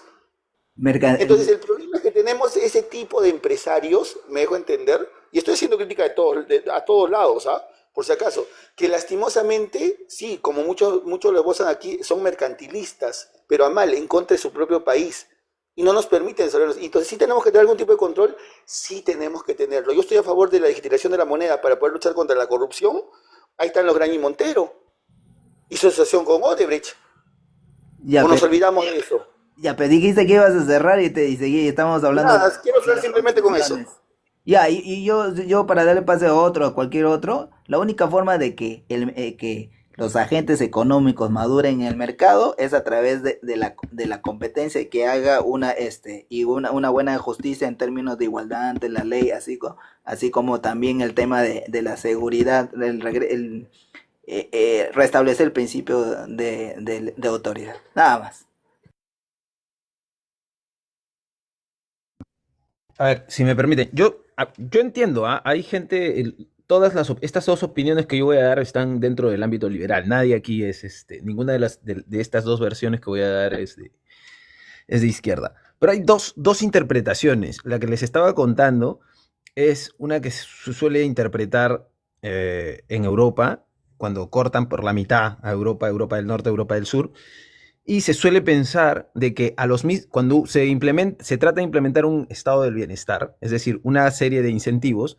Entonces, el problema es que tenemos ese tipo de empresarios, me dejo entender, y estoy haciendo crítica a todos lados, por si acaso, que lastimosamente, sí, como muchos lo esbozan aquí, son mercantilistas, pero a mal, en contra de su propio país, y no nos permiten desarrollarnos. Entonces, ¿sí tenemos que tener algún tipo de control? Sí tenemos que tenerlo. Yo estoy a favor de la digitalización de la moneda para poder luchar contra la corrupción. Ahí están los Graña y Montero, y su asociación con Odebrecht. Ya, ¿O nos olvidamos de eso? Ya, pero dijiste que ibas a cerrar y seguí, estamos hablando... Nada, quiero cerrar simplemente con eso. Ya, y yo para darle pase a otro, a cualquier otro, la única forma de que que los agentes económicos maduren en el mercado es a través de la competencia y que haga una buena justicia en términos de igualdad ante la ley, así como también el tema de la seguridad, restablecer el principio de autoridad. Nada más. A ver, si me permiten, yo entiendo, hay gente, estas dos opiniones que yo voy a dar están dentro del ámbito liberal. Nadie aquí ninguna de estas dos versiones que voy a dar es de izquierda. Pero hay dos interpretaciones. La que les estaba contando es una que se suele interpretar en Europa, cuando cortan por la mitad a Europa del Norte, Europa del Sur. Y se suele pensar de que cuando se trata de implementar un estado del bienestar, es decir, una serie de incentivos,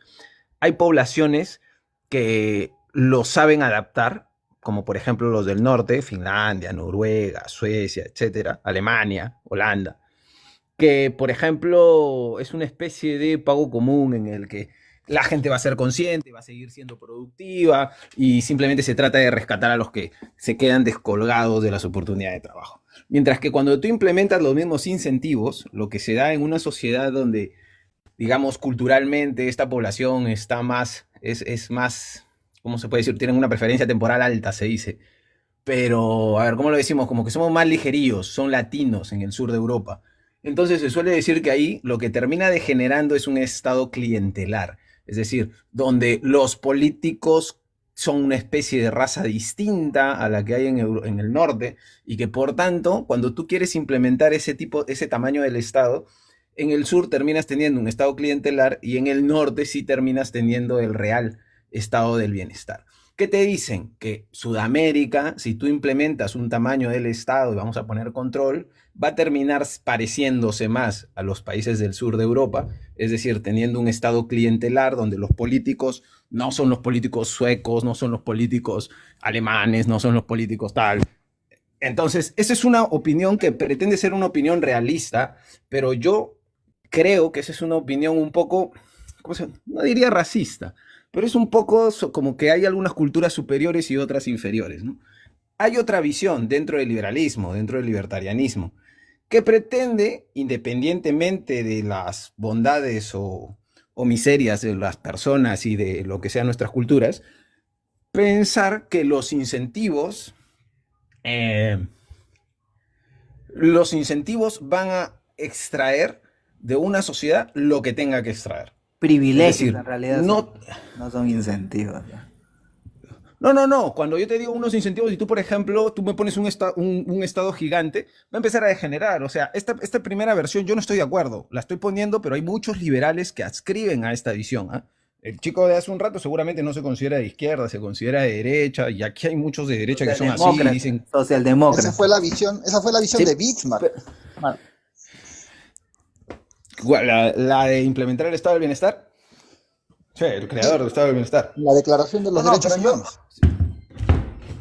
hay poblaciones que lo saben adaptar, como por ejemplo los del norte, Finlandia, Noruega, Suecia, etcétera, Alemania, Holanda, que por ejemplo es una especie de pago común en el que la gente va a ser consciente, va a seguir siendo productiva y simplemente se trata de rescatar a los que se quedan descolgados de las oportunidades de trabajo. Mientras que cuando tú implementas los mismos incentivos, lo que se da en una sociedad donde, digamos, culturalmente esta población está es más, ¿cómo se puede decir? Tienen una preferencia temporal alta, se dice. Pero, a ver, ¿cómo lo decimos? Como que somos más ligerillos, son latinos en el sur de Europa. Entonces se suele decir que ahí lo que termina degenerando es un estado clientelar. Es decir, donde los políticos son una especie de raza distinta a la que hay en el norte y que por tanto, cuando tú quieres implementar ese tamaño del Estado, en el sur terminas teniendo un Estado clientelar y en el norte sí terminas teniendo el real estado del bienestar. ¿Qué te dicen? Que Sudamérica, si tú implementas un tamaño del Estado y vamos a poner control, va a terminar pareciéndose más a los países del sur de Europa, es decir, teniendo un Estado clientelar donde los políticos no son los políticos suecos, no son los políticos alemanes, no son los políticos tal. Entonces, esa es una opinión que pretende ser una opinión realista, pero yo creo que esa es una opinión un poco, no diría racista, pero es un poco como que hay algunas culturas superiores y otras inferiores, ¿no? Hay otra visión dentro del liberalismo, dentro del libertarianismo, que pretende, independientemente de las bondades o miserias de las personas y de lo que sean nuestras culturas, pensar que los incentivos van a extraer de una sociedad lo que tenga que extraer. Privilegios, es decir, en realidad no son incentivos. No. Cuando yo te digo unos incentivos y tú, por ejemplo, tú me pones un estado gigante, va a empezar a degenerar. O sea, esta primera versión yo no estoy de acuerdo. La estoy poniendo, pero hay muchos liberales que adscriben a esta visión. El chico de hace un rato seguramente no se considera de izquierda, se considera de derecha, y aquí hay muchos de derecha que son así, dicen... Socialdemócrata. Esa fue la visión sí, de Bismarck. La de implementar el estado del bienestar. Sí, el creador del estado del bienestar. La Declaración de los Derechos Humanos.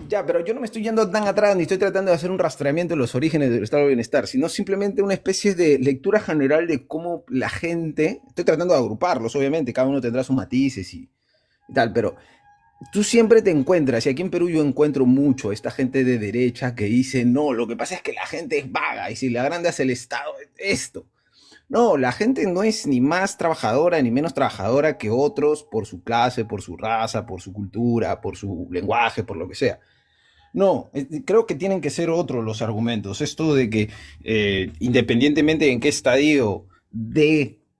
Ya, pero yo no me estoy yendo tan atrás ni estoy tratando de hacer un rastreamiento de los orígenes del estado de bienestar, sino simplemente una especie de lectura general de cómo la gente, estoy tratando de agruparlos, obviamente, cada uno tendrá sus matices y tal, pero tú siempre te encuentras, y aquí en Perú yo encuentro mucho esta gente de derecha que dice, no, lo que pasa es que la gente es vaga, y si le agrandas el Estado, esto. No, la gente no es ni más trabajadora ni menos trabajadora que otros por su clase, por su raza, por su cultura, por su lenguaje, por lo que sea. No, creo que tienen que ser otros los argumentos. Esto de que independientemente de en qué estadio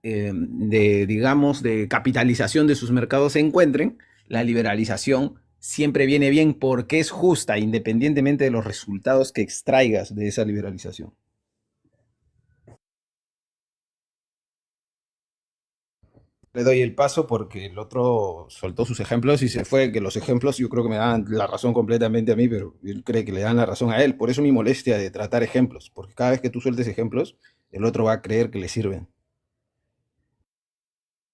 digamos, de capitalización de sus mercados se encuentren, la liberalización siempre viene bien porque es justa, independientemente de los resultados que extraigas de esa liberalización. Le doy el paso porque el otro soltó sus ejemplos y se fue, que los ejemplos yo creo que me dan la razón completamente a mí, pero él cree que le dan la razón a él. Por eso mi molestia de tratar ejemplos, porque cada vez que tú sueltes ejemplos, el otro va a creer que le sirven.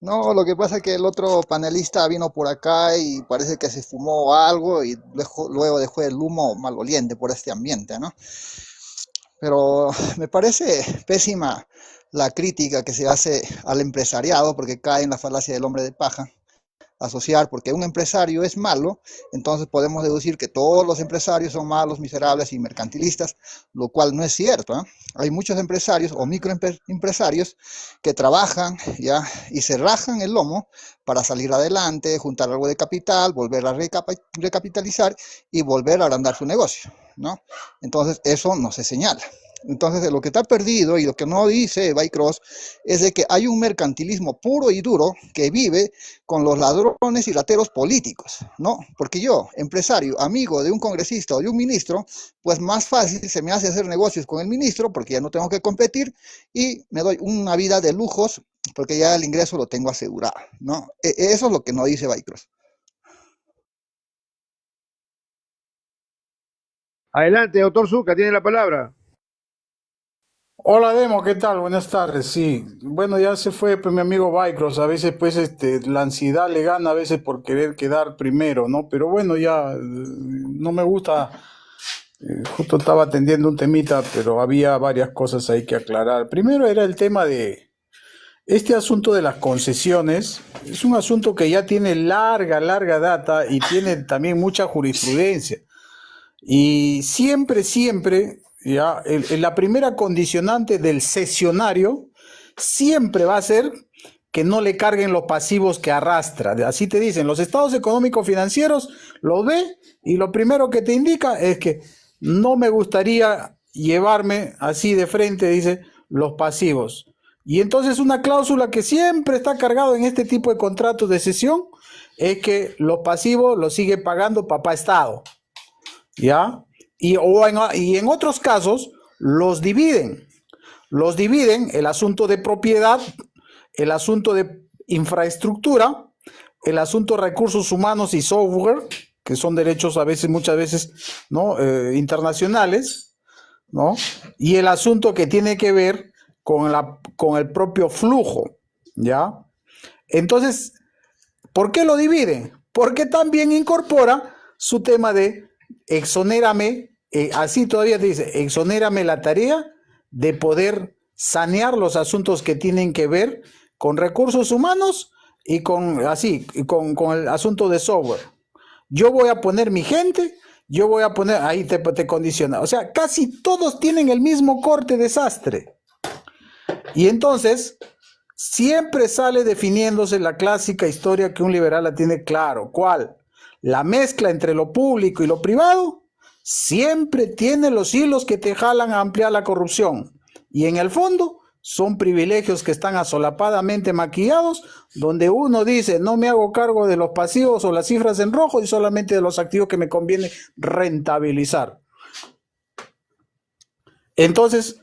No, lo que pasa es que el otro panelista vino por acá y parece que se fumó algo y luego dejó el humo maloliente por este ambiente, ¿no? Pero me parece pésima la crítica que se hace al empresariado porque cae en la falacia del hombre de paja. Asociar porque un empresario es malo, entonces podemos deducir que todos los empresarios son malos, miserables y mercantilistas, lo cual no es cierto, ¿eh? Hay muchos empresarios o microempresarios que trabajan ya y se rajan el lomo para salir adelante, juntar algo de capital, volver a recapitalizar y volver a agrandar su negocio, ¿no? Entonces eso no se señala. Entonces, de lo que está perdido y lo que no dice Baycross es de que hay un mercantilismo puro y duro que vive con los ladrones y rateros políticos, ¿no? Porque yo, empresario, amigo de un congresista o de un ministro, pues más fácil se me hace hacer negocios con el ministro porque ya no tengo que competir y me doy una vida de lujos porque ya el ingreso lo tengo asegurado, ¿no? Eso es lo que no dice Baycross. Adelante, doctor Zucca, tiene la palabra. Hola Demo, ¿qué tal? Buenas tardes. Sí, bueno, ya se fue pues, mi amigo Bycross. A veces pues la ansiedad le gana a veces por querer quedar primero, ¿no? Pero bueno, ya no me gusta. Justo estaba atendiendo un temita, pero había varias cosas ahí que aclarar. Primero era el tema de este asunto de las concesiones. Es un asunto que ya tiene larga data y tiene también mucha jurisprudencia. Y siempre, ya, la primera condicionante del cesionario siempre va a ser que no le carguen los pasivos que arrastra. Así te dicen, los estados económicos financieros lo ve y lo primero que te indica es que no me gustaría llevarme así de frente, dice, los pasivos. Y entonces una cláusula que siempre está cargado en este tipo de contratos de cesión es que los pasivos los sigue pagando papá Estado. ¿Ya? Y en otros casos los dividen el asunto de propiedad, el asunto de infraestructura, el asunto de recursos humanos y software, que son derechos muchas veces, ¿no? Internacionales, ¿no? Y el asunto que tiene que ver con el propio flujo, ¿ya? Entonces, ¿por qué lo divide? Porque también incorpora su tema de exonérame, así todavía te dice, exonérame la tarea de poder sanear los asuntos que tienen que ver con recursos humanos y con el asunto de software. Yo voy a poner mi gente, yo voy a poner, ahí te condiciona. O sea, casi todos tienen el mismo corte desastre. Y entonces, siempre sale definiéndose la clásica historia que un liberal la tiene claro. ¿Cuál? La mezcla entre lo público y lo privado siempre tiene los hilos que te jalan a ampliar la corrupción. Y en el fondo son privilegios que están asolapadamente maquillados, donde uno dice, no me hago cargo de los pasivos o las cifras en rojo y solamente de los activos que me conviene rentabilizar. Entonces,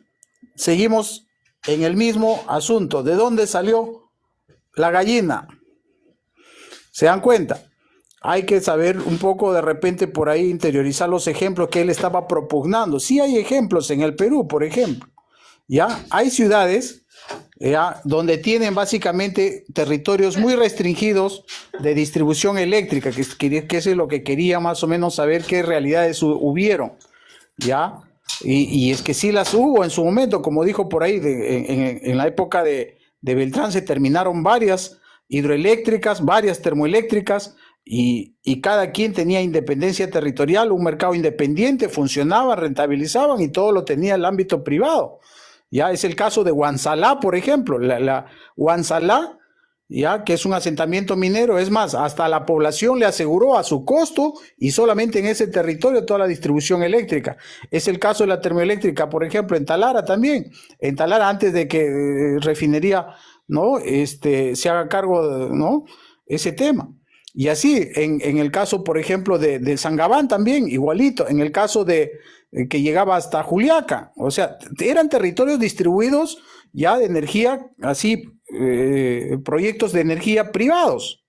seguimos en el mismo asunto. ¿De dónde salió la gallina? ¿Se dan cuenta? Hay que saber un poco de repente por ahí interiorizar los ejemplos que él estaba propugnando. Sí hay ejemplos en el Perú, por ejemplo, ¿ya? Hay ciudades, ¿ya?, donde tienen básicamente territorios muy restringidos de distribución eléctrica, que eso es lo que quería más o menos saber qué realidades hubieron, ¿ya? Y es que sí las hubo en su momento, como dijo por ahí, en la época de Beltrán se terminaron varias hidroeléctricas, varias termoeléctricas, y cada quien tenía independencia territorial, un mercado independiente, funcionaba, rentabilizaban y todo lo tenía el ámbito privado. Ya es el caso de Huanzalá, por ejemplo, la Huanzalá, ya que es un asentamiento minero, es más, hasta la población le aseguró a su costo y solamente en ese territorio toda la distribución eléctrica. Es el caso de la termoeléctrica, por ejemplo, en Talara también. En Talara, antes de que refinería, ¿no?, se haga cargo, ¿no?, ese tema. Y así, en el caso, por ejemplo, de Sangabán también, igualito. En el caso de que llegaba hasta Juliaca. O sea, eran territorios distribuidos ya de energía, así, proyectos de energía privados.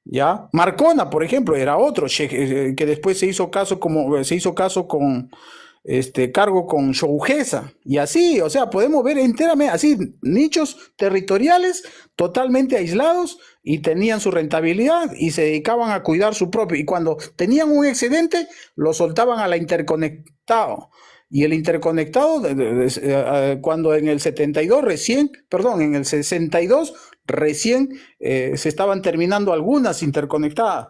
¿Ya? Marcona, por ejemplo, era otro que después se hizo caso con cargo con Shoujesa, y así, o sea, podemos ver enteramente así nichos territoriales totalmente aislados y tenían su rentabilidad y se dedicaban a cuidar su propio, y cuando tenían un excedente lo soltaban a la interconectado. Y el interconectado, cuando en el 72 recién, perdón, en el 62 recién se estaban terminando algunas interconectadas.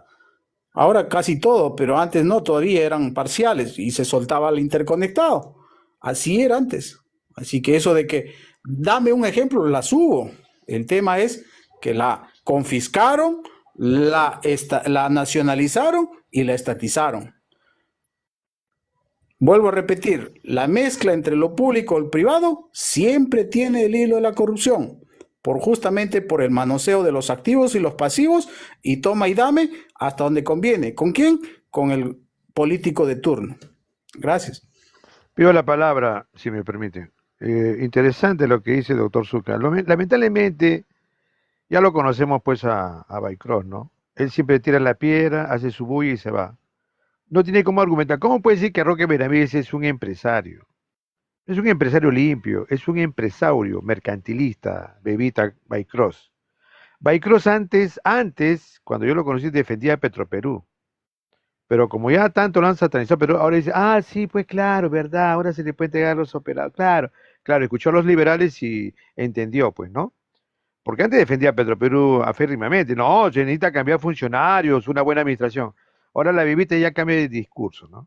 Ahora casi todo, pero antes no, todavía eran parciales y se soltaba el interconectado. Así era antes. Así que eso de que dame un ejemplo, las hubo. El tema es que la confiscaron, la nacionalizaron y la estatizaron. Vuelvo a repetir, la mezcla entre lo público y el privado siempre tiene el hilo de la corrupción, justamente por el manoseo de los activos y los pasivos y toma y dame hasta donde conviene. ¿Con quién? Con el político de turno. Gracias. Pido la palabra, si me permite. Interesante lo que dice el doctor Zucca. Lamentablemente, ya lo conocemos pues a Baicross, ¿no? Él siempre tira la piedra, hace su bulla y se va. No tiene cómo argumentar. ¿Cómo puede decir que Roque Benavides es un empresario? Es un empresario limpio, es un empresario mercantilista, Bebita Baicross. Baicross antes, cuando yo lo conocí, defendía a Petroperú. Pero como ya tanto lo han satanizado, pero ahora dice, sí, pues claro, verdad, ahora se le puede entregar a los operados. Claro, escuchó a los liberales y entendió, pues, ¿no? Porque antes defendía a Petroperú aférrimamente. No, se necesita cambiar funcionarios, una buena administración. Ahora la Bebita ya cambia de discurso, ¿no?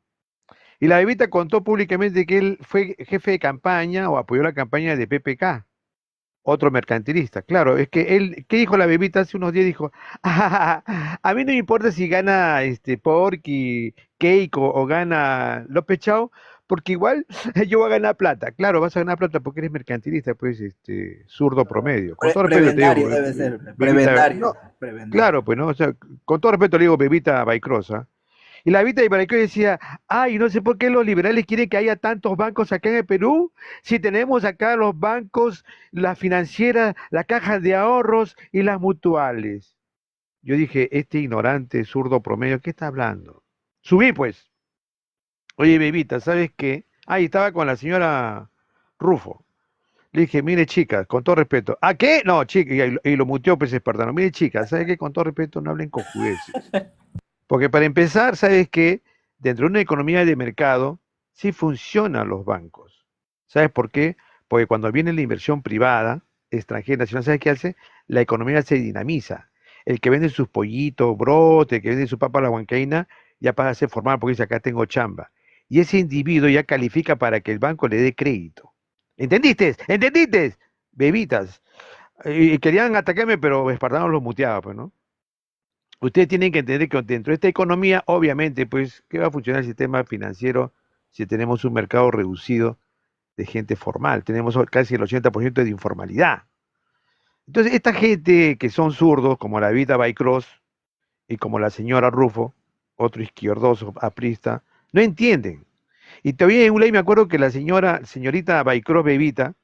Y la Bebita contó públicamente que él fue jefe de campaña o apoyó la campaña de PPK, otro mercantilista. Claro, es que él, ¿qué dijo la Bebita hace unos días? Dijo, a mí no me importa si gana Porky, Keiko o gana López Chao, porque igual yo voy a ganar plata. Claro, vas a ganar plata porque eres mercantilista, pues, zurdo promedio. Con todo respeto te digo, Debe ser, Bebita, prebendario. no, claro, pues, ¿no? O sea, con todo respeto le digo Bebita Baicross, ¿ah? Y la Bebita de Baicross decía, no sé por qué los liberales quieren que haya tantos bancos acá en el Perú, si tenemos acá los bancos, las financieras, las cajas de ahorros y las mutuales. Yo dije, este ignorante zurdo promedio, ¿qué está hablando? Subí, pues. Oye, Bebita, ¿sabes qué? Estaba con la señora Rufo. Le dije, mire, chica, con todo respeto. ¿A qué? No, chica, y lo muteó, pues, Espartano. Mire, chica, ¿sabes qué? Con todo respeto, no hablen cojudeces. Porque para empezar, ¿sabes qué? Dentro de una economía de mercado, sí funcionan los bancos. ¿Sabes por qué? Porque cuando viene la inversión privada, extranjera, nacional, ¿sabes qué hace? La economía se dinamiza. El que vende sus pollitos, brote, el que vende su papa a la huancaína, ya pasa a ser formal porque dice, acá tengo chamba. Y ese individuo ya califica para que el banco le dé crédito. ¿Entendiste? ¿Entendiste? Bebitas. Y querían atacarme, pero Espartano los muteaba, pues, ¿no? Ustedes tienen que entender que dentro de esta economía, obviamente, pues, ¿qué va a funcionar el sistema financiero si tenemos un mercado reducido de gente formal? Tenemos casi el 80% de informalidad. Entonces, esta gente que son zurdos, como la Bebita Baicross y como la señora Rufo, otro izquierdoso, aprista, no entienden. Y todavía en un ley me acuerdo que la señorita Baicross Bebita,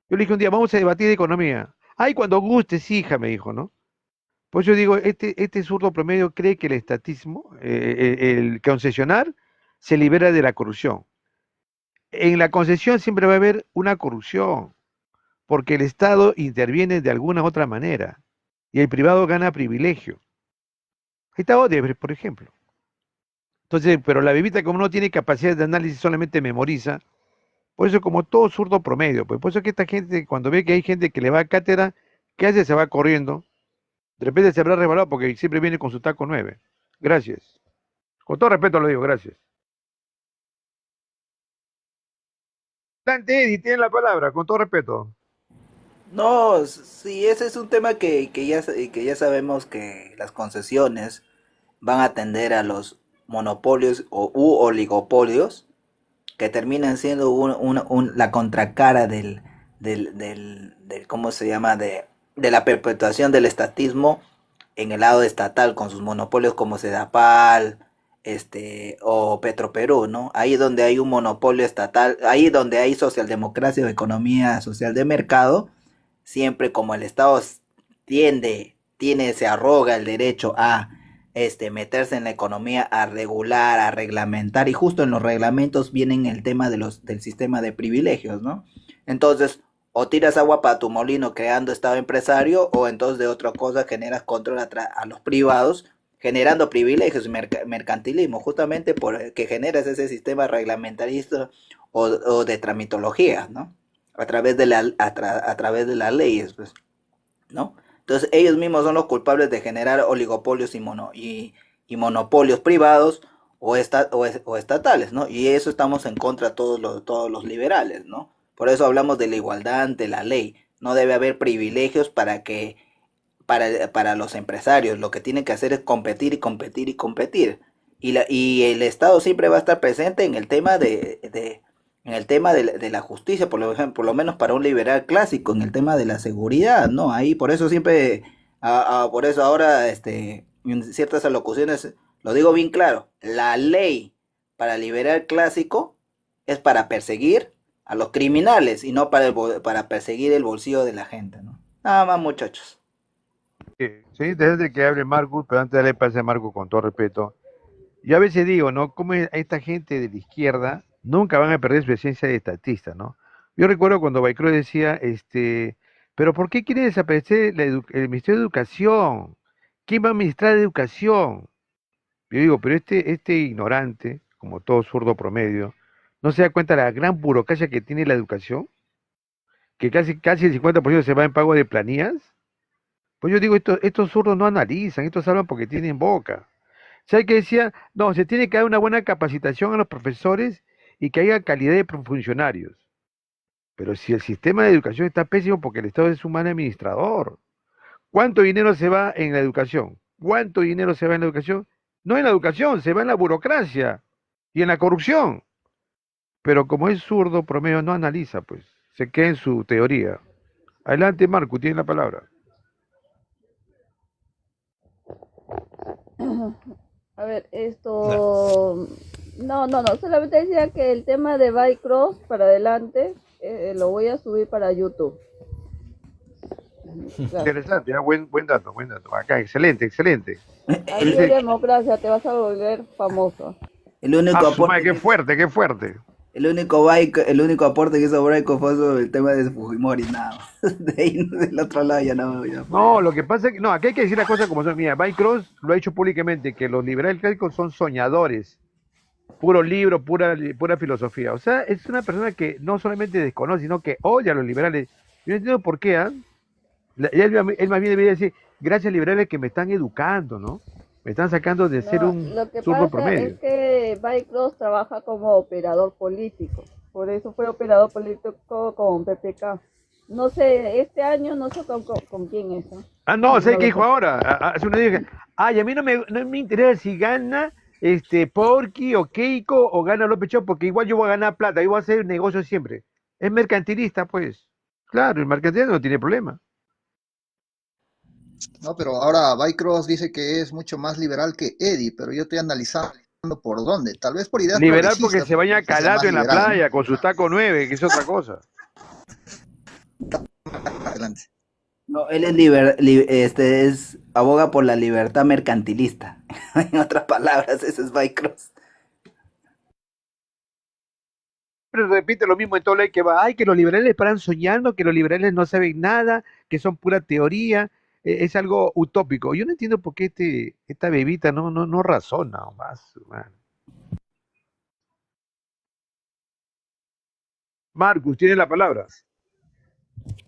yo le dije un día, vamos a debatir de economía. Cuando gustes, hija, me dijo, ¿no? Pues yo digo, este zurdo promedio cree que el estatismo, el concesionar, se libera de la corrupción. En la concesión siempre va a haber una corrupción, porque el Estado interviene de alguna otra manera y el privado gana privilegio. Ahí está Odebrecht, por ejemplo. Entonces, pero la bebita como no tiene capacidad de análisis, solamente memoriza. Por eso como todo zurdo promedio, pues por eso que esta gente, cuando ve que hay gente que le va a cátedra, ¿qué hace? Se va corriendo. De repente se habrá rebalado porque siempre viene con su taco 9. Gracias. Con todo respeto lo digo, gracias. Dante Eddy, tiene la palabra, con todo respeto. No, sí, ese es un tema que ya sabemos que las concesiones van a atender a los monopolios u oligopolios que terminan siendo la contracara del ¿cómo se llama? De la perpetuación del estatismo en el lado estatal con sus monopolios como Sedapal, o Petroperú, ¿no? Ahí donde hay un monopolio estatal, ahí donde hay socialdemocracia o economía social de mercado, siempre como el Estado se arroga el derecho a meterse en la economía, a regular, a reglamentar, y justo en los reglamentos vienen el tema del sistema de privilegios, ¿no? Entonces, o tiras agua para tu molino creando estado empresario, o entonces de otra cosa generas control a los privados, generando privilegios y mercantilismo, justamente porque generas ese sistema reglamentarista o de tramitología, ¿no? A través de las leyes, pues, ¿no? Entonces ellos mismos son los culpables de generar oligopolios y monopolios privados o estatales, ¿no? Y eso estamos en contra todos los liberales, ¿no? Por eso hablamos de la igualdad ante la ley. No debe haber privilegios para los empresarios. Lo que tienen que hacer es competir y competir y competir. Y el Estado siempre va a estar presente en el tema de la justicia, por ejemplo, por lo menos para un liberal clásico, en el tema de la seguridad, ¿no? Ahí por eso siempre, por eso ahora, en ciertas alocuciones, lo digo bien claro, la ley para liberal clásico es para perseguir a los criminales y no para perseguir el bolsillo de la gente, ¿no? Nada más, muchachos. Sí, desde que hable Marcus, pero antes de darle pase a Marcus con todo respeto, yo a veces digo, ¿no? Cómo esta gente de la izquierda nunca van a perder su esencia de estatista, ¿no? Yo recuerdo cuando Baicro decía, pero ¿por qué quiere desaparecer el Ministerio de Educación? ¿Quién va a administrar educación? Yo digo, pero este ignorante, como todo zurdo promedio, ¿no se da cuenta de la gran burocracia que tiene la educación? Que casi el 50% se va en pago de planillas. Pues yo digo, estos zurdos no analizan, estos hablan porque tienen boca. ¿Sabe qué decía? No, se tiene que dar una buena capacitación a los profesores y que haya calidad de funcionarios. Pero si el sistema de educación está pésimo porque el Estado es un mal administrador. ¿Cuánto dinero se va en la educación? ¿Cuánto dinero se va en la educación? No en la educación, se va en la burocracia y en la corrupción. Pero como es zurdo, promedio no analiza, pues, se queda en su teoría. Adelante, Marco, tiene la palabra. A ver, no, solamente decía que el tema de Bycross para adelante lo voy a subir para YouTube. Claro. Interesante, buen dato. Acá, excelente. Hay democracia, te vas a volver famoso. El único aporte qué fuerte. El único aporte que hizo Braico fue sobre el tema de Fujimori, nada. De ahí del otro lado ya no. No, lo que pasa es que, aquí hay que decir las cosas como son. Mira, Mike Cross lo ha dicho públicamente, que los liberales clásicos son soñadores. Puro libro, pura filosofía. O sea, es una persona que no solamente desconoce, sino que odia a los liberales. Yo no entiendo por qué, ¿ah? Él más bien debería decir, gracias liberales que me están educando, ¿no? Me están sacando de ser un zurdo promedio. Lo que pasa es que Bycross trabaja como operador político. Por eso fue operador político con PPK. No sé, este año no sé con quién es, ¿no? No, sé qué dijo ahora. Hace una día a mí no me interesa si gana Porky o Keiko o gana López Chau, porque igual yo voy a ganar plata, yo voy a hacer negocio siempre. Es mercantilista, pues. Claro, el mercantilista no tiene problema. No, pero ahora Bycross dice que es mucho más liberal que Eddie, pero yo estoy analizando por dónde. Tal vez por ideas liberal porque progresistas, se baña sea calato más en la liberal, playa ¿no? con su taco 9, que es otra cosa. Adelante. No, él aboga por la libertad mercantilista. En otras palabras, ese es Bycross. repite lo mismo en todo lado que va, ay, que los liberales paran soñando, que los liberales no saben nada, que son pura teoría, es algo utópico. Yo no entiendo por qué esta bebita no razona más, man. Marcus, tiene la palabra.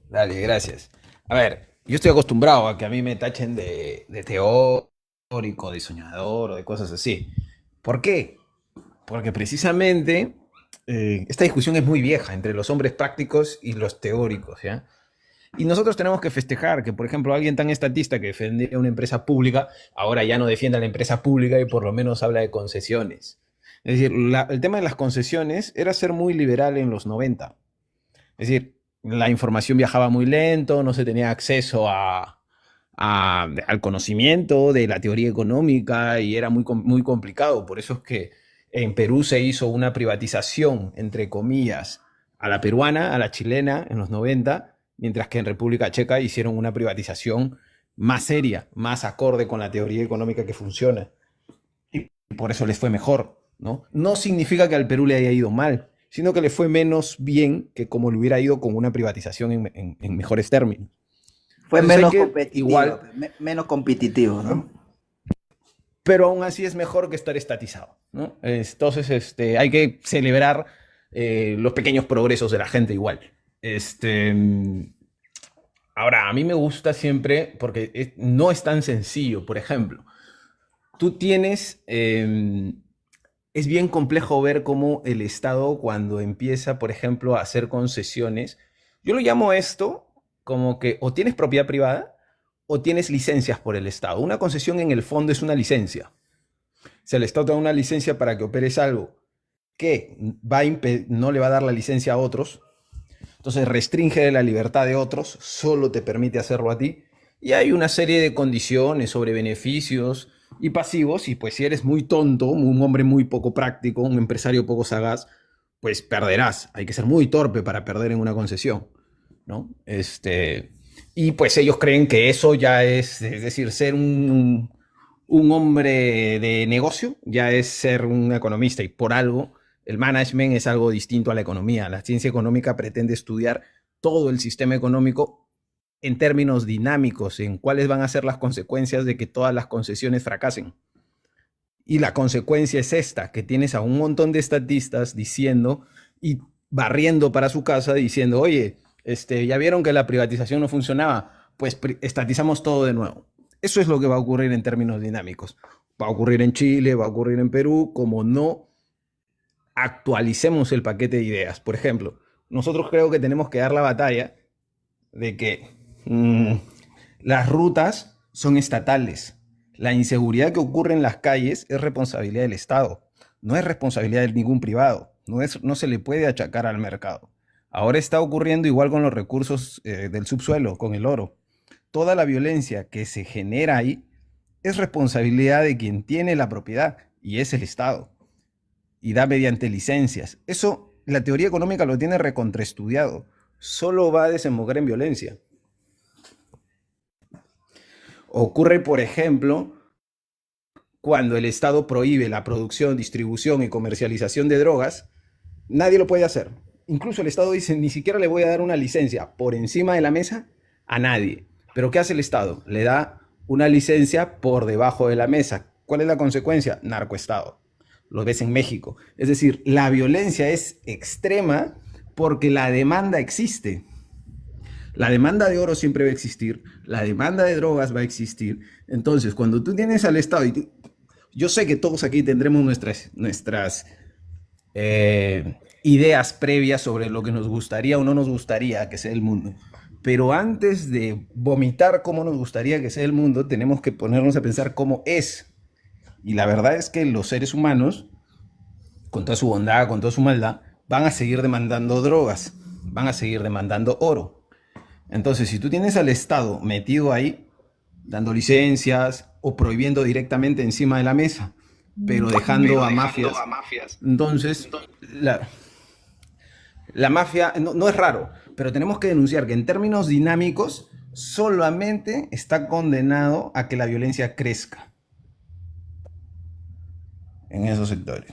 Dale, gracias. A ver, yo estoy acostumbrado a que a mí me tachen de teórico, de soñador o de cosas así. ¿Por qué? Porque precisamente esta discusión es muy vieja entre los hombres prácticos y los teóricos, ¿ya? Y nosotros tenemos que festejar que, por ejemplo, alguien tan estatista que defendía una empresa pública, ahora ya no defiende a la empresa pública y por lo menos habla de concesiones. Es decir, el tema de las concesiones era ser muy liberal en los 90. Es decir, la información viajaba muy lento, no se tenía acceso al conocimiento de la teoría económica y era muy complicado. Por eso es que en Perú se hizo una privatización, entre comillas, a la peruana, a la chilena en los 90, mientras que en República Checa hicieron una privatización más seria, más acorde con la teoría económica que funciona. Y por eso les fue mejor, ¿no? No significa que al Perú le haya ido mal, sino que le fue menos bien que como le hubiera ido con una privatización en mejores términos. Fue Entonces menos hay que competitivo, igual, menos competitivo, ¿no? pero aún así es mejor que estar estatizado, ¿no? Entonces, hay que celebrar los pequeños progresos de la gente igual. Ahora, a mí me gusta siempre, porque no es tan sencillo. Por ejemplo, tú tienes, es bien complejo ver cómo el Estado cuando empieza, por ejemplo, a hacer concesiones, yo lo llamo esto como que o tienes propiedad privada o tienes licencias por el Estado. Una concesión en el fondo es una licencia. Si el Estado te da una licencia para que operes algo que no le va a dar la licencia a otros, entonces restringe la libertad de otros, solo te permite hacerlo a ti. Y hay una serie de condiciones sobre beneficios y pasivos, y pues si eres muy tonto, un hombre muy poco práctico, un empresario poco sagaz, pues perderás. Hay que ser muy torpe para perder en una concesión, ¿no? Y pues ellos creen que eso ya es decir, ser un hombre de negocio ya es ser un economista, y por algo el management es algo distinto a la economía. La ciencia económica pretende estudiar todo el sistema económico en términos dinámicos, en cuáles van a ser las consecuencias de que todas las concesiones fracasen. Y la consecuencia es esta, que tienes a un montón de estatistas diciendo y barriendo para su casa diciendo, oye, ya vieron que la privatización no funcionaba, pues estatizamos todo de nuevo. Eso es lo que va a ocurrir en términos dinámicos. Va a ocurrir en Chile, va a ocurrir en Perú, como no actualicemos el paquete de ideas. Por ejemplo, nosotros creo que tenemos que dar la batalla de que las rutas son estatales. La inseguridad que ocurre en las calles es responsabilidad del Estado, no es responsabilidad de ningún privado, no se le puede achacar al mercado. Ahora está ocurriendo igual con los recursos del subsuelo, con el oro. Toda la violencia que se genera ahí es responsabilidad de quien tiene la propiedad, y es el Estado. Y da mediante licencias. Eso, la teoría económica lo tiene recontraestudiado. Solo va a desembocar en violencia. Ocurre, por ejemplo, cuando el Estado prohíbe la producción, distribución y comercialización de drogas, nadie lo puede hacer. Incluso el Estado dice, ni siquiera le voy a dar una licencia por encima de la mesa a nadie. Pero ¿qué hace el Estado? Le da una licencia por debajo de la mesa. ¿Cuál es la consecuencia? Narcoestado. Lo ves en México. Es decir, la violencia es extrema porque la demanda existe. La demanda de oro siempre va a existir, la demanda de drogas va a existir. Entonces, cuando tú tienes al Estado, yo sé que todos aquí tendremos nuestras ideas previas sobre lo que nos gustaría o no nos gustaría que sea el mundo. Pero antes de vomitar cómo nos gustaría que sea el mundo, tenemos que ponernos a pensar cómo es. Y la verdad es que los seres humanos, con toda su bondad, con toda su maldad, van a seguir demandando drogas, van a seguir demandando oro. Entonces, si tú tienes al Estado metido ahí, dando licencias o prohibiendo directamente encima de la mesa, pero dejando a mafias, entonces la mafia no es raro, pero tenemos que denunciar que en términos dinámicos solamente está condenado a que la violencia crezca en esos sectores.